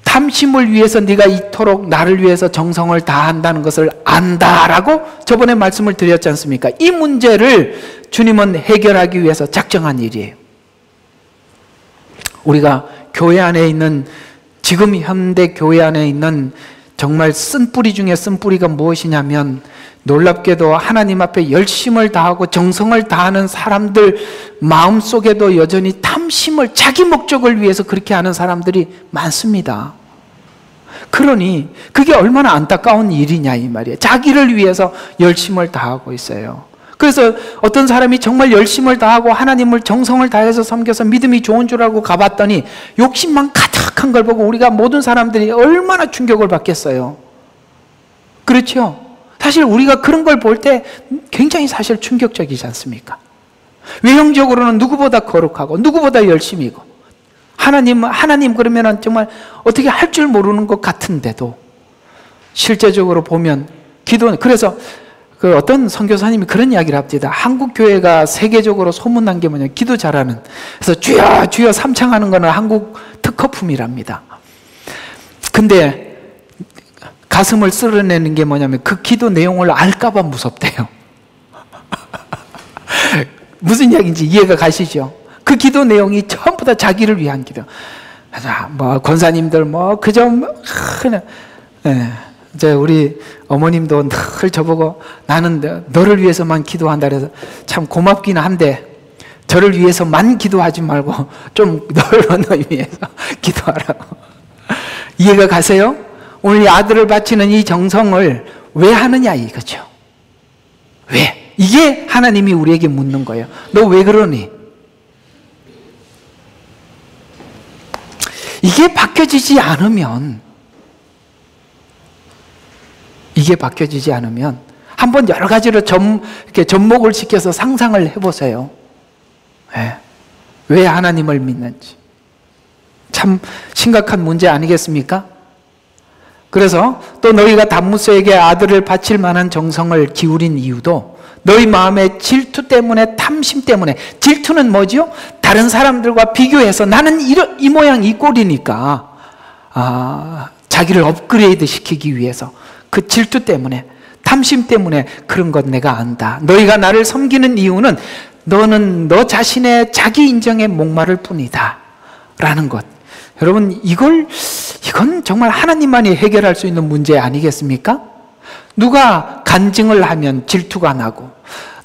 탐심을 위해서 네가 이토록 나를 위해서 정성을 다한다는 것을 안다라고 저번에 말씀을 드렸지 않습니까? 이 문제를 주님은 해결하기 위해서 작정한 일이에요. 우리가 교회 안에 있는, 지금 현대 교회 안에 있는 정말 쓴뿌리 중에 쓴뿌리가 무엇이냐면, 놀랍게도 하나님 앞에 열심을 다하고 정성을 다하는 사람들 마음속에도 여전히 탐심을, 자기 목적을 위해서 그렇게 하는 사람들이 많습니다. 그러니 그게 얼마나 안타까운 일이냐 이 말이에요. 자기를 위해서 열심을 다하고 있어요. 그래서 어떤 사람이 정말 열심을 다하고 하나님을 정성을 다해서 섬겨서 믿음이 좋은 줄 알고 가봤더니 욕심만 가득한 걸 보고 우리가 모든 사람들이 얼마나 충격을 받겠어요. 그렇죠? 사실 우리가 그런 걸 볼 때 굉장히 사실 충격적이지 않습니까? 외형적으로는 누구보다 거룩하고 누구보다 열심이고 하나님 그러면은 정말 어떻게 할 줄 모르는 것 같은데도 실제적으로 보면 그래서 그 어떤 선교사님이 그런 이야기를 합니다. 한국 교회가 세계적으로 소문난 게 뭐냐, 기도 잘하는. 그래서 주여 주여 삼창하는 거는 한국 특허품이랍니다. 근데 가슴을 쓸어내는 게 뭐냐면 그 기도 내용을 알까봐 무섭대요. 무슨 이야기인지 이해가 가시죠? 그 기도 내용이 전부 다 자기를 위한 기도. 뭐 권사님들 뭐 그저 그냥 이제 우리 어머님도 늘 저보고 나는 너를 위해서만 기도한다 그래서 참 고맙긴 한데 저를 위해서만 기도하지 말고 좀 너를 위해서 기도하라고. 이해가 가세요? 오늘 이 아들을 바치는 이 정성을 왜 하느냐 이거죠. 왜? 이게 하나님이 우리에게 묻는 거예요. 너 왜 그러니? 이게 바뀌어지지 않으면 한번 여러 가지로 이렇게 접목을 시켜서 상상을 해보세요. 왜 하나님을 믿는지. 참 심각한 문제 아니겠습니까? 그래서 또 너희가 담무스에게 아들을 바칠 만한 정성을 기울인 이유도 너희 마음의 질투 때문에, 탐심 때문에. 질투는 뭐죠? 다른 사람들과 비교해서 나는 이 모양 이 꼴이니까 자기를 업그레이드 시키기 위해서 그 질투 때문에, 탐심 때문에 그런 것 내가 안다. 너희가 나를 섬기는 이유는 너는 너 자신의 자기 인정에 목마를 뿐이다 라는 것. 여러분, 이건 정말 하나님만이 해결할 수 있는 문제 아니겠습니까? 누가 간증을 하면 질투가 나고,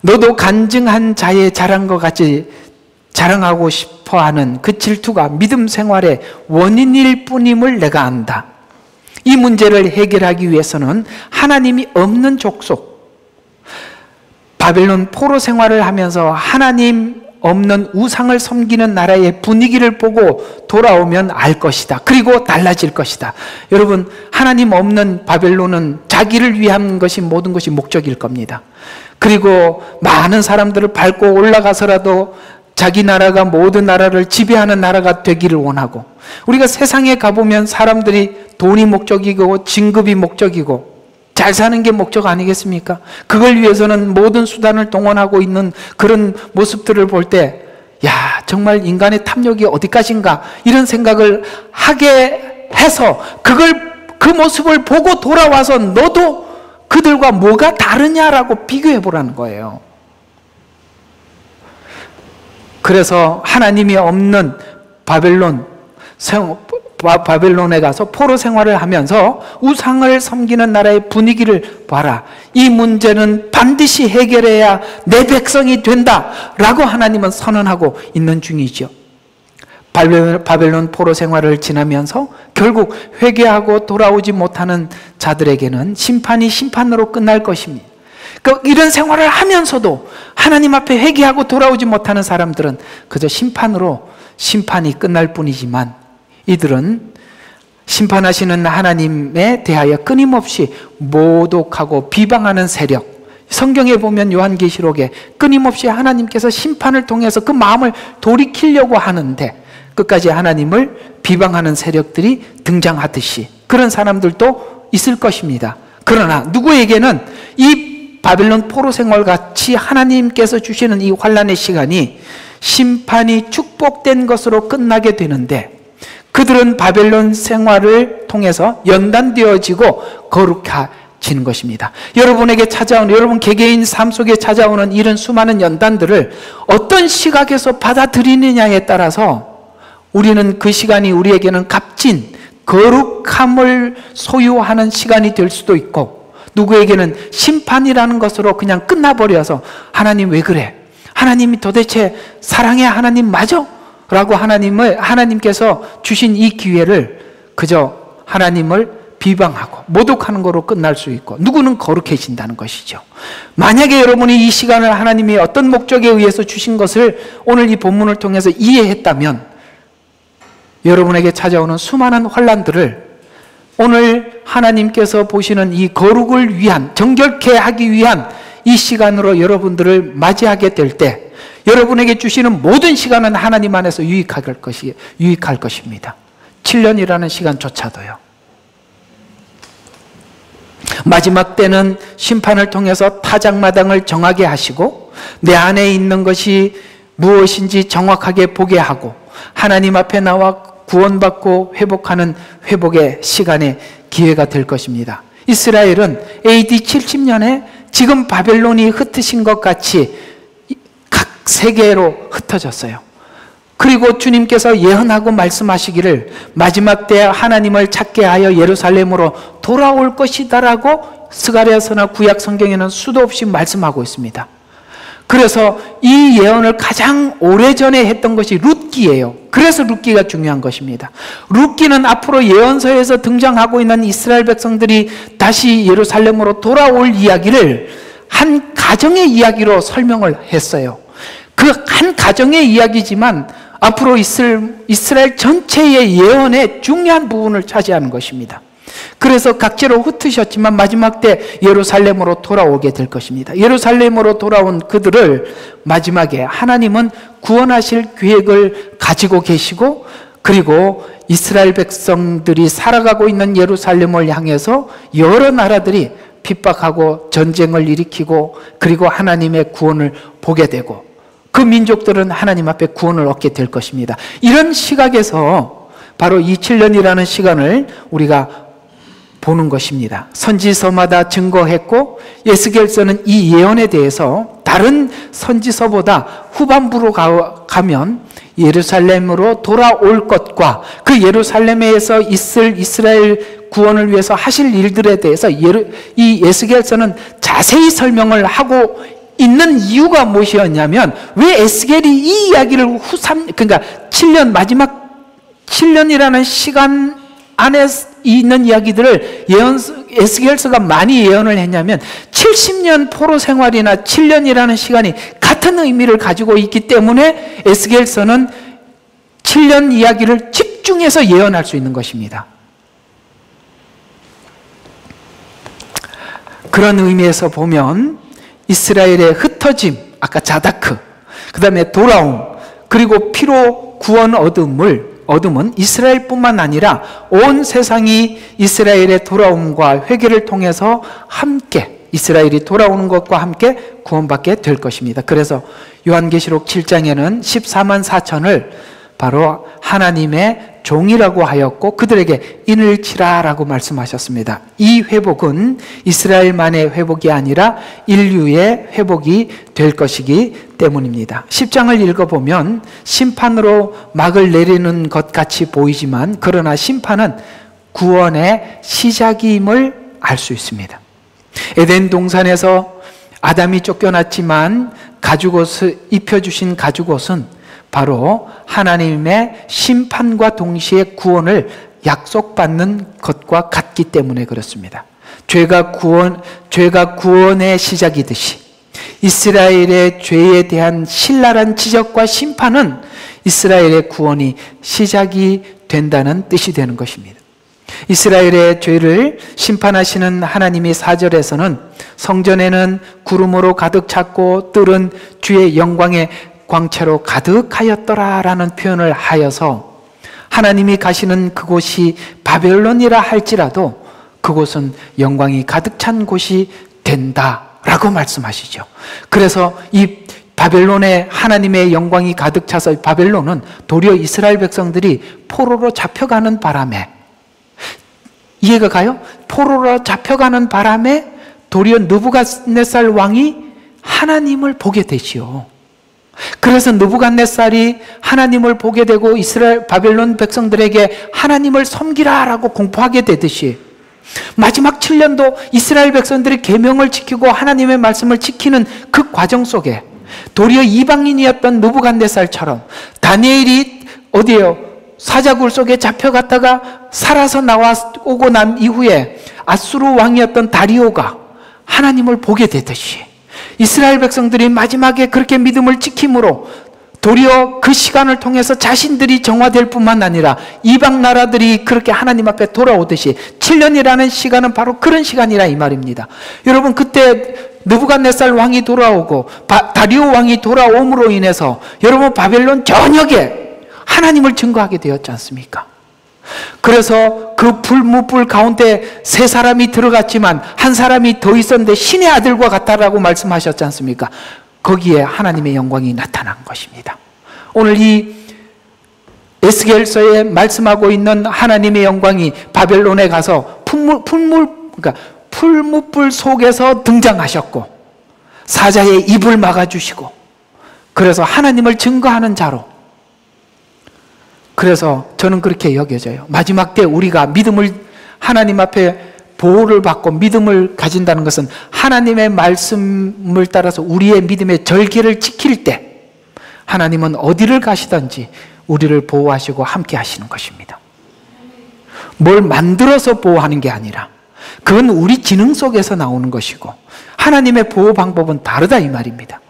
너도 간증한 자의 자랑과 같이 자랑하고 싶어하는 그 질투가 믿음 생활의 원인일 뿐임을 내가 안다. 이 문제를 해결하기 위해서는 하나님이 없는 족속, 바벨론 포로 생활을 하면서 하나님 없는 우상을 섬기는 나라의 분위기를 보고 돌아오면 알 것이다. 그리고 달라질 것이다. 여러분, 하나님 없는 바벨론은 자기를 위한 것이 모든 것이 목적일 겁니다. 그리고 많은 사람들을 밟고 올라가서라도 자기 나라가 모든 나라를 지배하는 나라가 되기를 원하고, 우리가 세상에 가보면 사람들이 돈이 목적이고 진급이 목적이고 잘 사는 게 목적 아니겠습니까? 그걸 위해서는 모든 수단을 동원하고 있는 그런 모습들을 볼 때, 야, 정말 인간의 탐욕이 어디까지인가 이런 생각을 하게 해서 그 모습을 보고 돌아와서 너도 그들과 뭐가 다르냐라고 비교해 보라는 거예요. 그래서 하나님이 없는 바벨론에 가서 포로 생활을 하면서 우상을 섬기는 나라의 분위기를 봐라. 이 문제는 반드시 해결해야 내 백성이 된다라고 하나님은 선언하고 있는 중이죠. 바벨론 포로 생활을 지나면서 결국 회개하고 돌아오지 못하는 자들에게는 심판이 심판으로 끝날 것입니다. 이런 생활을 하면서도 하나님 앞에 회개하고 돌아오지 못하는 사람들은 그저 심판으로 심판이 끝날 뿐이지만, 이들은 심판하시는 하나님에 대하여 끊임없이 모독하고 비방하는 세력, 성경에 보면 요한계시록에 끊임없이 하나님께서 심판을 통해서 그 마음을 돌이키려고 하는데 끝까지 하나님을 비방하는 세력들이 등장하듯이 그런 사람들도 있을 것입니다. 그러나 누구에게는 이 바벨론 포로 생활 같이 하나님께서 주시는 이 환난의 시간이 심판이 축복된 것으로 끝나게 되는데, 그들은 바벨론 생활을 통해서 연단되어지고 거룩해지는 것입니다. 여러분에게 찾아오는, 여러분 개개인 삶 속에 찾아오는 이런 수많은 연단들을 어떤 시각에서 받아들이느냐에 따라서 우리는 그 시간이 우리에게는 값진 거룩함을 소유하는 시간이 될 수도 있고, 누구에게는 심판이라는 것으로 그냥 끝나버려서 하나님 왜 그래? 하나님이 도대체 사랑의 하나님 맞아? 라고 하나님께서 주신 이 기회를 그저 하나님을 비방하고 모독하는 거로 끝날 수 있고, 누구는 거룩해진다는 것이죠. 만약에 여러분이 이 시간을 하나님이 어떤 목적에 의해서 주신 것을 오늘 이 본문을 통해서 이해했다면, 여러분에게 찾아오는 수많은 환난들을 오늘 하나님께서 보시는 이 거룩을 위한, 정결케 하기 위한 이 시간으로 여러분들을 맞이하게 될 때 여러분에게 주시는 모든 시간은 하나님 안에서 유익할 것입니다. 7년이라는 시간조차도요. 마지막 때는 심판을 통해서 타작마당을 정하게 하시고 내 안에 있는 것이 무엇인지 정확하게 보게 하고 하나님 앞에 나와 구원받고 회복하는 회복의 시간의 기회가 될 것입니다. 이스라엘은 AD 70년에 지금 바벨론이 흩으신 것 같이 각 세계로 흩어졌어요. 그리고 주님께서 예언하고 말씀하시기를 마지막 때 하나님을 찾게 하여 예루살렘으로 돌아올 것이다라고 스가랴서나 구약 성경에는 수도 없이 말씀하고 있습니다. 그래서 이 예언을 가장 오래전에 했던 것이 룻기예요. 그래서 룻기가 중요한 것입니다. 룻기는 앞으로 예언서에서 등장하고 있는 이스라엘 백성들이 다시 예루살렘으로 돌아올 이야기를 한 가정의 이야기로 설명을 했어요. 그 한 가정의 이야기지만 앞으로 이스라엘 전체의 예언의 중요한 부분을 차지하는 것입니다. 그래서 각지로 흩으셨지만 마지막 때 예루살렘으로 돌아오게 될 것입니다. 예루살렘으로 돌아온 그들을 마지막에 하나님은 구원하실 계획을 가지고 계시고, 그리고 이스라엘 백성들이 살아가고 있는 예루살렘을 향해서 여러 나라들이 핍박하고 전쟁을 일으키고 그리고 하나님의 구원을 보게 되고 그 민족들은 하나님 앞에 구원을 얻게 될 것입니다. 이런 시각에서 바로 이 7년이라는 시간을 우리가 보는 것입니다. 선지서마다 증거했고 에스겔서는 이 예언에 대해서 다른 선지서보다 후반부로 가면 예루살렘으로 돌아올 것과 그 예루살렘에서 있을 이스라엘 구원을 위해서 하실 일들에 대해서 이 에스겔서는 자세히 설명을 하고 있는 이유가 무엇이었냐면, 왜 에스겔이 이 이야기를 그러니까 7년, 마지막 7년이라는 시간 안에 있는 이야기들을 에스겔서가 많이 예언을 했냐면, 70년 포로 생활이나 7년이라는 시간이 같은 의미를 가지고 있기 때문에 에스겔서는 7년 이야기를 집중해서 예언할 수 있는 것입니다. 그런 의미에서 보면 이스라엘의 흩어짐, 아까 자다크, 그 다음에 돌아옴, 그리고 피로 구원 얻음은 이스라엘뿐만 아니라 온 세상이 이스라엘의 돌아옴과 회개를 통해서 함께, 이스라엘이 돌아오는 것과 함께 구원받게 될 것입니다. 그래서 요한계시록 7장에는 14만 4천을 바로 하나님의 종이라고 하였고 그들에게 인을 치라라고 말씀하셨습니다. 이 회복은 이스라엘만의 회복이 아니라 인류의 회복이 될 것이기 때문입니다. 10장을 읽어보면 심판으로 막을 내리는 것 같이 보이지만, 그러나 심판은 구원의 시작임을 알 수 있습니다. 에덴 동산에서 아담이 쫓겨났지만 가죽옷을 입혀주신 가죽옷은 바로 하나님의 심판과 동시에 구원을 약속받는 것과 같기 때문에 그렇습니다. 죄가 구원의 시작이듯이 이스라엘의 죄에 대한 신랄한 지적과 심판은 이스라엘의 구원이 시작이 된다는 뜻이 되는 것입니다. 이스라엘의 죄를 심판하시는 하나님이 4절에서는 성전에는 구름으로 가득 찼고 뜰은 주의 영광의 광채로 가득하였더라 라는 표현을 하여서 하나님이 가시는 그곳이 바벨론이라 할지라도 그곳은 영광이 가득 찬 곳이 된다라고 말씀하시죠. 그래서 이 바벨론에 하나님의 영광이 가득 차서 바벨론은 도리어 이스라엘 백성들이 포로로 잡혀가는 바람에, 이해가 가요? 포로로 잡혀가는 바람에 도리어 느부갓네살 왕이 하나님을 보게 되지요. 그래서 느부갓네살이 하나님을 보게 되고 이스라엘 바벨론 백성들에게 하나님을 섬기라라고 공포하게 되듯이 마지막 7년도 이스라엘 백성들이 계명을 지키고 하나님의 말씀을 지키는 그 과정 속에 도리어 이방인이었던 느부갓네살처럼 다니엘이 어디에요? 사자굴 속에 잡혀갔다가 살아서 나오고 난 이후에 아수르 왕이었던 다리오가 하나님을 보게 되듯이 이스라엘 백성들이 마지막에 그렇게 믿음을 지킴으로 도리어 그 시간을 통해서 자신들이 정화될 뿐만 아니라 이방 나라들이 그렇게 하나님 앞에 돌아오듯이 7년이라는 시간은 바로 그런 시간이라 이 말입니다. 여러분, 그때 느부갓네살 왕이 돌아오고 다리오 왕이 돌아옴으로 인해서 여러분 바벨론 전역에 하나님을 증거하게 되었지 않습니까? 그래서 그 불무불 가운데 세 사람이 들어갔지만 한 사람이 더 있었는데 신의 아들과 같다라고 말씀하셨지 않습니까? 거기에 하나님의 영광이 나타난 것입니다. 오늘 이 에스겔서에 말씀하고 있는 하나님의 영광이 바벨론에 가서 풀무불 속에서 등장하셨고 사자의 입을 막아주시고 그래서 하나님을 증거하는 자로, 그래서 저는 그렇게 여겨져요. 마지막 때 우리가 믿음을 하나님 앞에 보호를 받고 믿음을 가진다는 것은 하나님의 말씀을 따라서 우리의 믿음의 절개를 지킬 때 하나님은 어디를 가시든지 우리를 보호하시고 함께 하시는 것입니다. 뭘 만들어서 보호하는 게 아니라 그건 우리 지능 속에서 나오는 것이고 하나님의 보호 방법은 다르다 이 말입니다.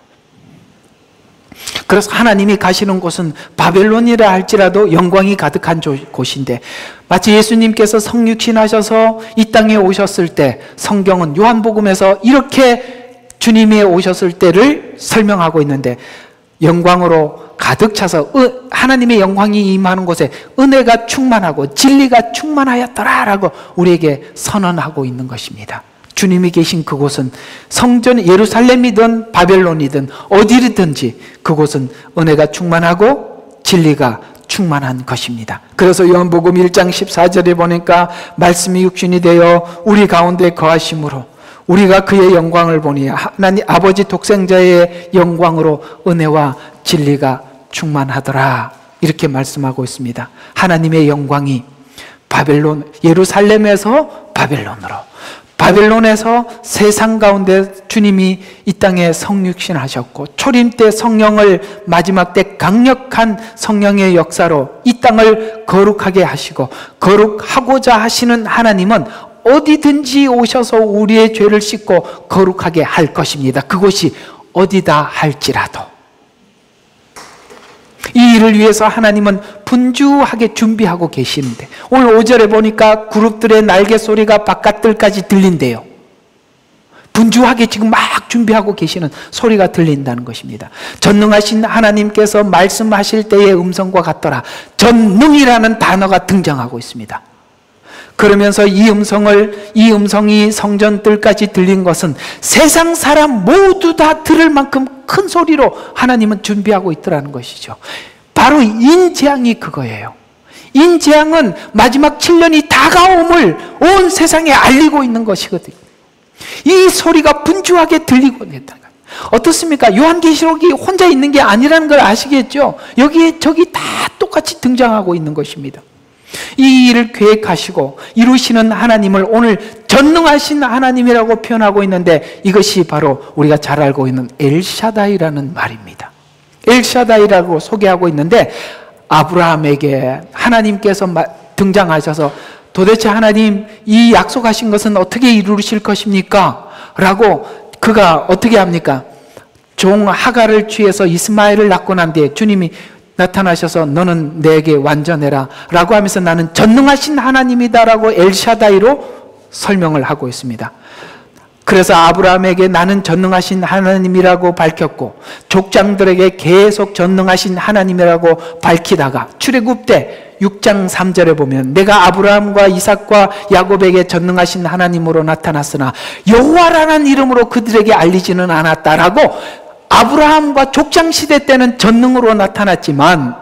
그래서 하나님이 가시는 곳은 바벨론이라 할지라도 영광이 가득한 곳인데, 마치 예수님께서 성육신하셔서 이 땅에 오셨을 때 성경은 요한복음에서 이렇게 주님이 오셨을 때를 설명하고 있는데, 영광으로 가득 차서 하나님의 영광이 임하는 곳에 은혜가 충만하고 진리가 충만하였더라라고 우리에게 선언하고 있는 것입니다. 주님이 계신 그곳은 성전 예루살렘이든 바벨론이든 어디든지 그곳은 은혜가 충만하고 진리가 충만한 것입니다. 그래서 요한복음 1장 14절에 보니까 말씀이 육신이 되어 우리 가운데 거하심으로 우리가 그의 영광을 보니 하나님 아버지 독생자의 영광으로 은혜와 진리가 충만하더라. 이렇게 말씀하고 있습니다. 하나님의 영광이 예루살렘에서 바벨론으로, 바벨론에서 세상 가운데 주님이 이 땅에 성육신하셨고 초림 때 성령을 마지막 때 강력한 성령의 역사로 이 땅을 거룩하게 하시고 거룩하고자 하시는 하나님은 어디든지 오셔서 우리의 죄를 씻고 거룩하게 할 것입니다. 그곳이 어디다 할지라도. 이 일을 위해서 하나님은 분주하게 준비하고 계시는데 오늘 5절에 보니까 그룹들의 날개 소리가 바깥들까지 들린대요. 분주하게 지금 막 준비하고 계시는 소리가 들린다는 것입니다. 전능하신 하나님께서 말씀하실 때의 음성과 같더라. 전능이라는 단어가 등장하고 있습니다. 그러면서 이 음성이 성전들까지 들린 것은 세상 사람 모두 다 들을 만큼 큰 소리로 하나님은 준비하고 있더라는 것이죠. 바로 인재앙이 그거예요. 인재앙은 마지막 7년이 다가옴을 온 세상에 알리고 있는 것이거든요. 이 소리가 분주하게 들리고 있다. 어떻습니까? 요한계시록이 혼자 있는 게 아니라는 걸 아시겠죠? 여기에 저기 다 똑같이 등장하고 있는 것입니다. 이 일을 계획하시고 이루시는 하나님을 오늘 전능하신 하나님이라고 표현하고 있는데 이것이 바로 우리가 잘 알고 있는 엘샤다이라는 말입니다. 엘샤다이라고 소개하고 있는데 아브라함에게 하나님께서 등장하셔서 도대체 하나님 이 약속하신 것은 어떻게 이루실 것입니까? 라고 그가 어떻게 합니까? 종 하갈을 취해서 이스마엘을 낳고 난 뒤에 주님이 나타나셔서 너는 내게 완전해라 라고 하면서 나는 전능하신 하나님이다 라고 엘샤다이로 설명을 하고 있습니다. 그래서 아브라함에게 나는 전능하신 하나님이라고 밝혔고 족장들에게 계속 전능하신 하나님이라고 밝히다가 출애굽 때 6장 3절에 보면 내가 아브라함과 이삭과 야곱에게 전능하신 하나님으로 나타났으나 여호와라는 이름으로 그들에게 알리지는 않았다라고 아브라함과 족장시대 때는 전능으로 나타났지만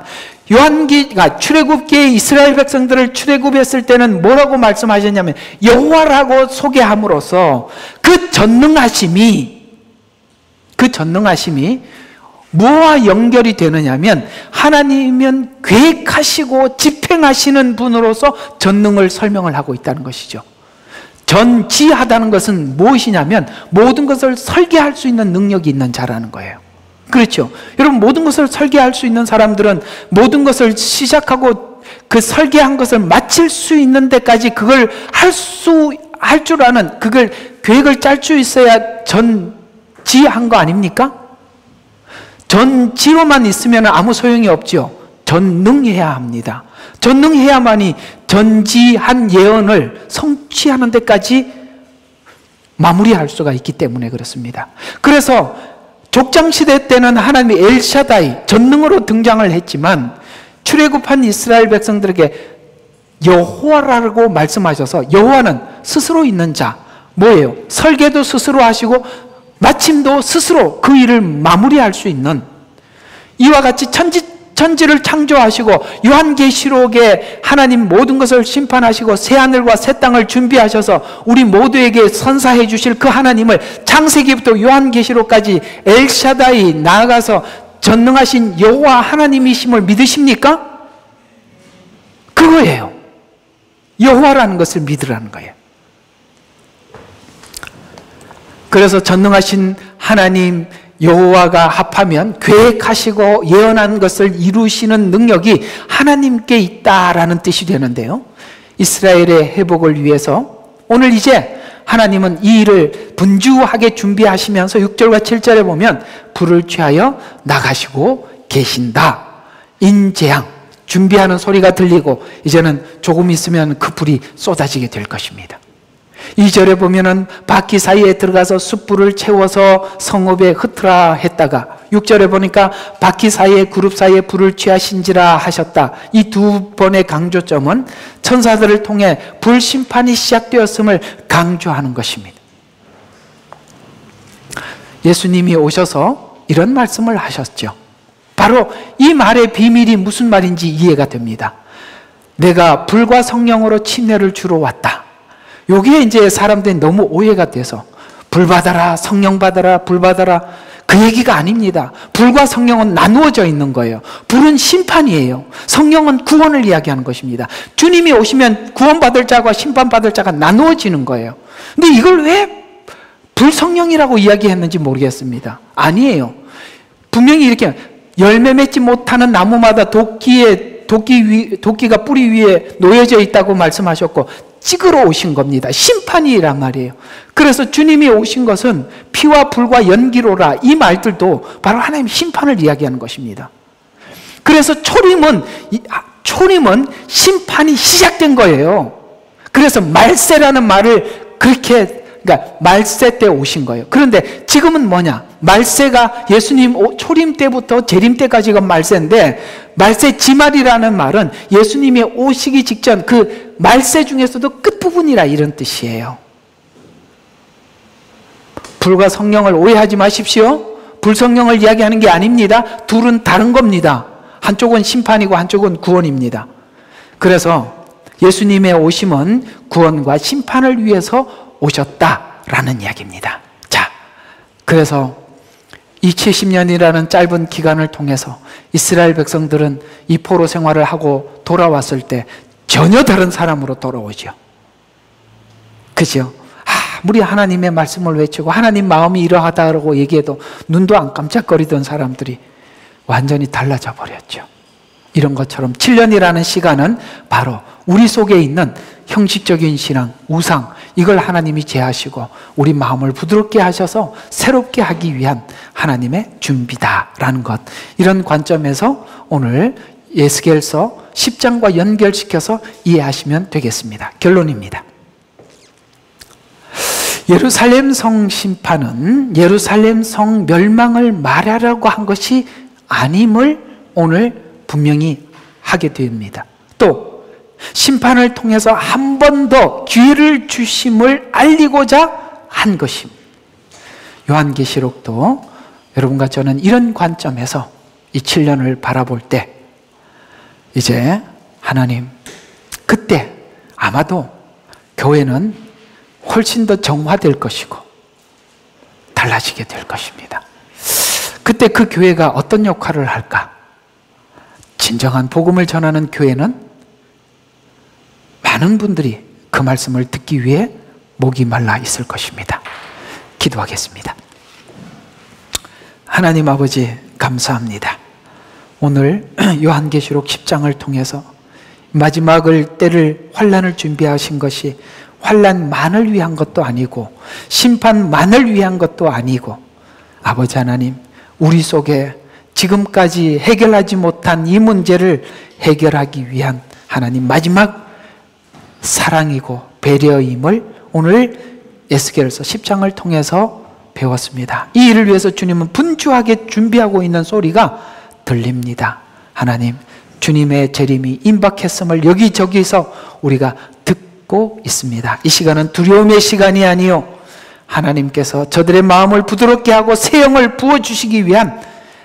출애굽기에 이스라엘 백성들을 출애굽했을 때는 뭐라고 말씀하셨냐면 여호와라고 소개함으로써 그 전능하심이 무엇과 연결이 되느냐면 하나님은 계획하시고 집행하시는 분으로서 전능을 설명을 하고 있다는 것이죠. 전지하다는 것은 무엇이냐면 모든 것을 설계할 수 있는 능력이 있는 자라는 거예요. 그렇죠? 여러분 모든 것을 설계할 수 있는 사람들은 모든 것을 시작하고 그 설계한 것을 마칠 수 있는 데까지 그걸 할 줄 아는 그걸 계획을 짤 수 있어야 전지한 거 아닙니까? 전지로만 있으면 아무 소용이 없죠. 전능해야 합니다. 전능해야만이 전지한 예언을 성취하는 데까지 마무리할 수가 있기 때문에 그렇습니다. 그래서 족장시대 때는 하나님이 엘샤다이 전능으로 등장을 했지만 출애굽한 이스라엘 백성들에게 여호와라고 말씀하셔서 여호와는 스스로 있는 자 뭐예요? 설계도 스스로 하시고 마침도 스스로 그 일을 마무리할 수 있는 이와 같이 천지를 창조하시고 요한계시록에 하나님 모든 것을 심판하시고 새하늘과 새 땅을 준비하셔서 우리 모두에게 선사해 주실 그 하나님을 창세기부터 요한계시록까지 엘샤다이 나아가서 전능하신 여호와 하나님이심을 믿으십니까? 그거예요. 여호와라는 것을 믿으라는 거예요. 그래서 전능하신 하나님 여호와가 합하면 계획하시고 예언한 것을 이루시는 능력이 하나님께 있다라는 뜻이 되는데요. 이스라엘의 회복을 위해서 오늘 이제 하나님은 이 일을 분주하게 준비하시면서 6절과 7절에 보면 불을 취하여 나가시고 계신다. 인재앙 준비하는 소리가 들리고 이제는 조금 있으면 그 불이 쏟아지게 될 것입니다. 2절에 보면은 바퀴 사이에 들어가서 숯불을 채워서 성읍에 흩으라 했다가 6절에 보니까 바퀴 사이에 그룹 사이에 불을 취하신지라 하셨다. 이 두 번의 강조점은 천사들을 통해 불심판이 시작되었음을 강조하는 것입니다. 예수님이 오셔서 이런 말씀을 하셨죠. 바로 이 말의 비밀이 무슨 말인지 이해가 됩니다. 내가 불과 성령으로 침례를 주러 왔다. 여기에 이제 사람들이 너무 오해가 돼서 불 받아라, 성령 받아라, 불 받아라, 그 얘기가 아닙니다. 불과 성령은 나누어져 있는 거예요. 불은 심판이에요. 성령은 구원을 이야기하는 것입니다. 주님이 오시면 구원받을 자와 심판받을 자가 나누어지는 거예요. 근데 이걸 왜 불성령이라고 이야기했는지 모르겠습니다. 아니에요. 분명히 이렇게 열매 맺지 못하는 나무마다 도끼가 뿌리 위에 놓여져 있다고 말씀하셨고 찍으러 오신 겁니다. 심판이란 말이에요. 그래서 주님이 오신 것은 피와 불과 연기로라, 이 말들도 바로 하나님의 심판을 이야기하는 것입니다. 그래서 초림은 심판이 시작된 거예요. 그래서 말세라는 말을 그러니까 말세 때 오신 거예요. 그런데 지금은 뭐냐? 말세가 예수님 초림 때부터 재림 때까지가 말세인데, 말세 지말이라는 말은 예수님이 오시기 직전 그 말세 중에서도 끝부분이라 이런 뜻이에요. 불과 성령을 오해하지 마십시오. 불성령을 이야기하는 게 아닙니다. 둘은 다른 겁니다. 한쪽은 심판이고 한쪽은 구원입니다. 그래서 예수님의 오심은 구원과 심판을 위해서 오셨다라는 이야기입니다. 자, 그래서 이 70년이라는 짧은 기간을 통해서 이스라엘 백성들은 이 포로 생활을 하고 돌아왔을 때 전혀 다른 사람으로 돌아오죠. 그죠? 아무리 하나님의 말씀을 외치고 하나님 마음이 이러하다고 얘기해도 눈도 안 깜짝거리던 사람들이 완전히 달라져 버렸죠. 이런 것처럼 7년이라는 시간은 바로 우리 속에 있는 형식적인 신앙, 우상, 이걸 하나님이 제하시고 우리 마음을 부드럽게 하셔서 새롭게 하기 위한 하나님의 준비다라는 것, 이런 관점에서 오늘 에스겔서 10장과 연결시켜서 이해하시면 되겠습니다. 결론입니다. 예루살렘 성 심판은 예루살렘 성 멸망을 말하려고 한 것이 아님을 오늘 분명히 하게 됩니다. 또 심판을 통해서 한 번 더 기회를 주심을 알리고자 한 것입니다. 요한계시록도 여러분과 저는 이런 관점에서 이 7년을 바라볼 때 이제 하나님, 그때 아마도 교회는 훨씬 더 정화될 것이고 달라지게 될 것입니다. 그때 그 교회가 어떤 역할을 할까? 진정한 복음을 전하는 교회는 많은 분들이 그 말씀을 듣기 위해 목이 말라 있을 것입니다. 기도하겠습니다. 하나님 아버지, 감사합니다. 오늘 요한계시록 10장을 통해서 마지막을 때를 환난을 준비하신 것이 환난만을 위한 것도 아니고 심판만을 위한 것도 아니고, 아버지 하나님, 우리 속에 지금까지 해결하지 못한 이 문제를 해결하기 위한 하나님 마지막 사랑이고 배려임을 오늘 에스겔서 10장을 통해서 배웠습니다. 이 일을 위해서 주님은 분주하게 준비하고 있는 소리가 들립니다. 하나님, 주님의 재림이 임박했음을 여기저기서 우리가 듣고 있습니다. 이 시간은 두려움의 시간이 아니요, 하나님께서 저들의 마음을 부드럽게 하고 새 영을 부어주시기 위한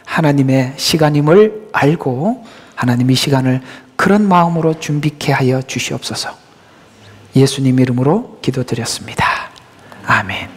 하나님의 시간임을 알고 하나님 이 시간을 그런 마음으로 준비케 하여 주시옵소서. 예수님 이름으로 기도드렸습니다. 아멘.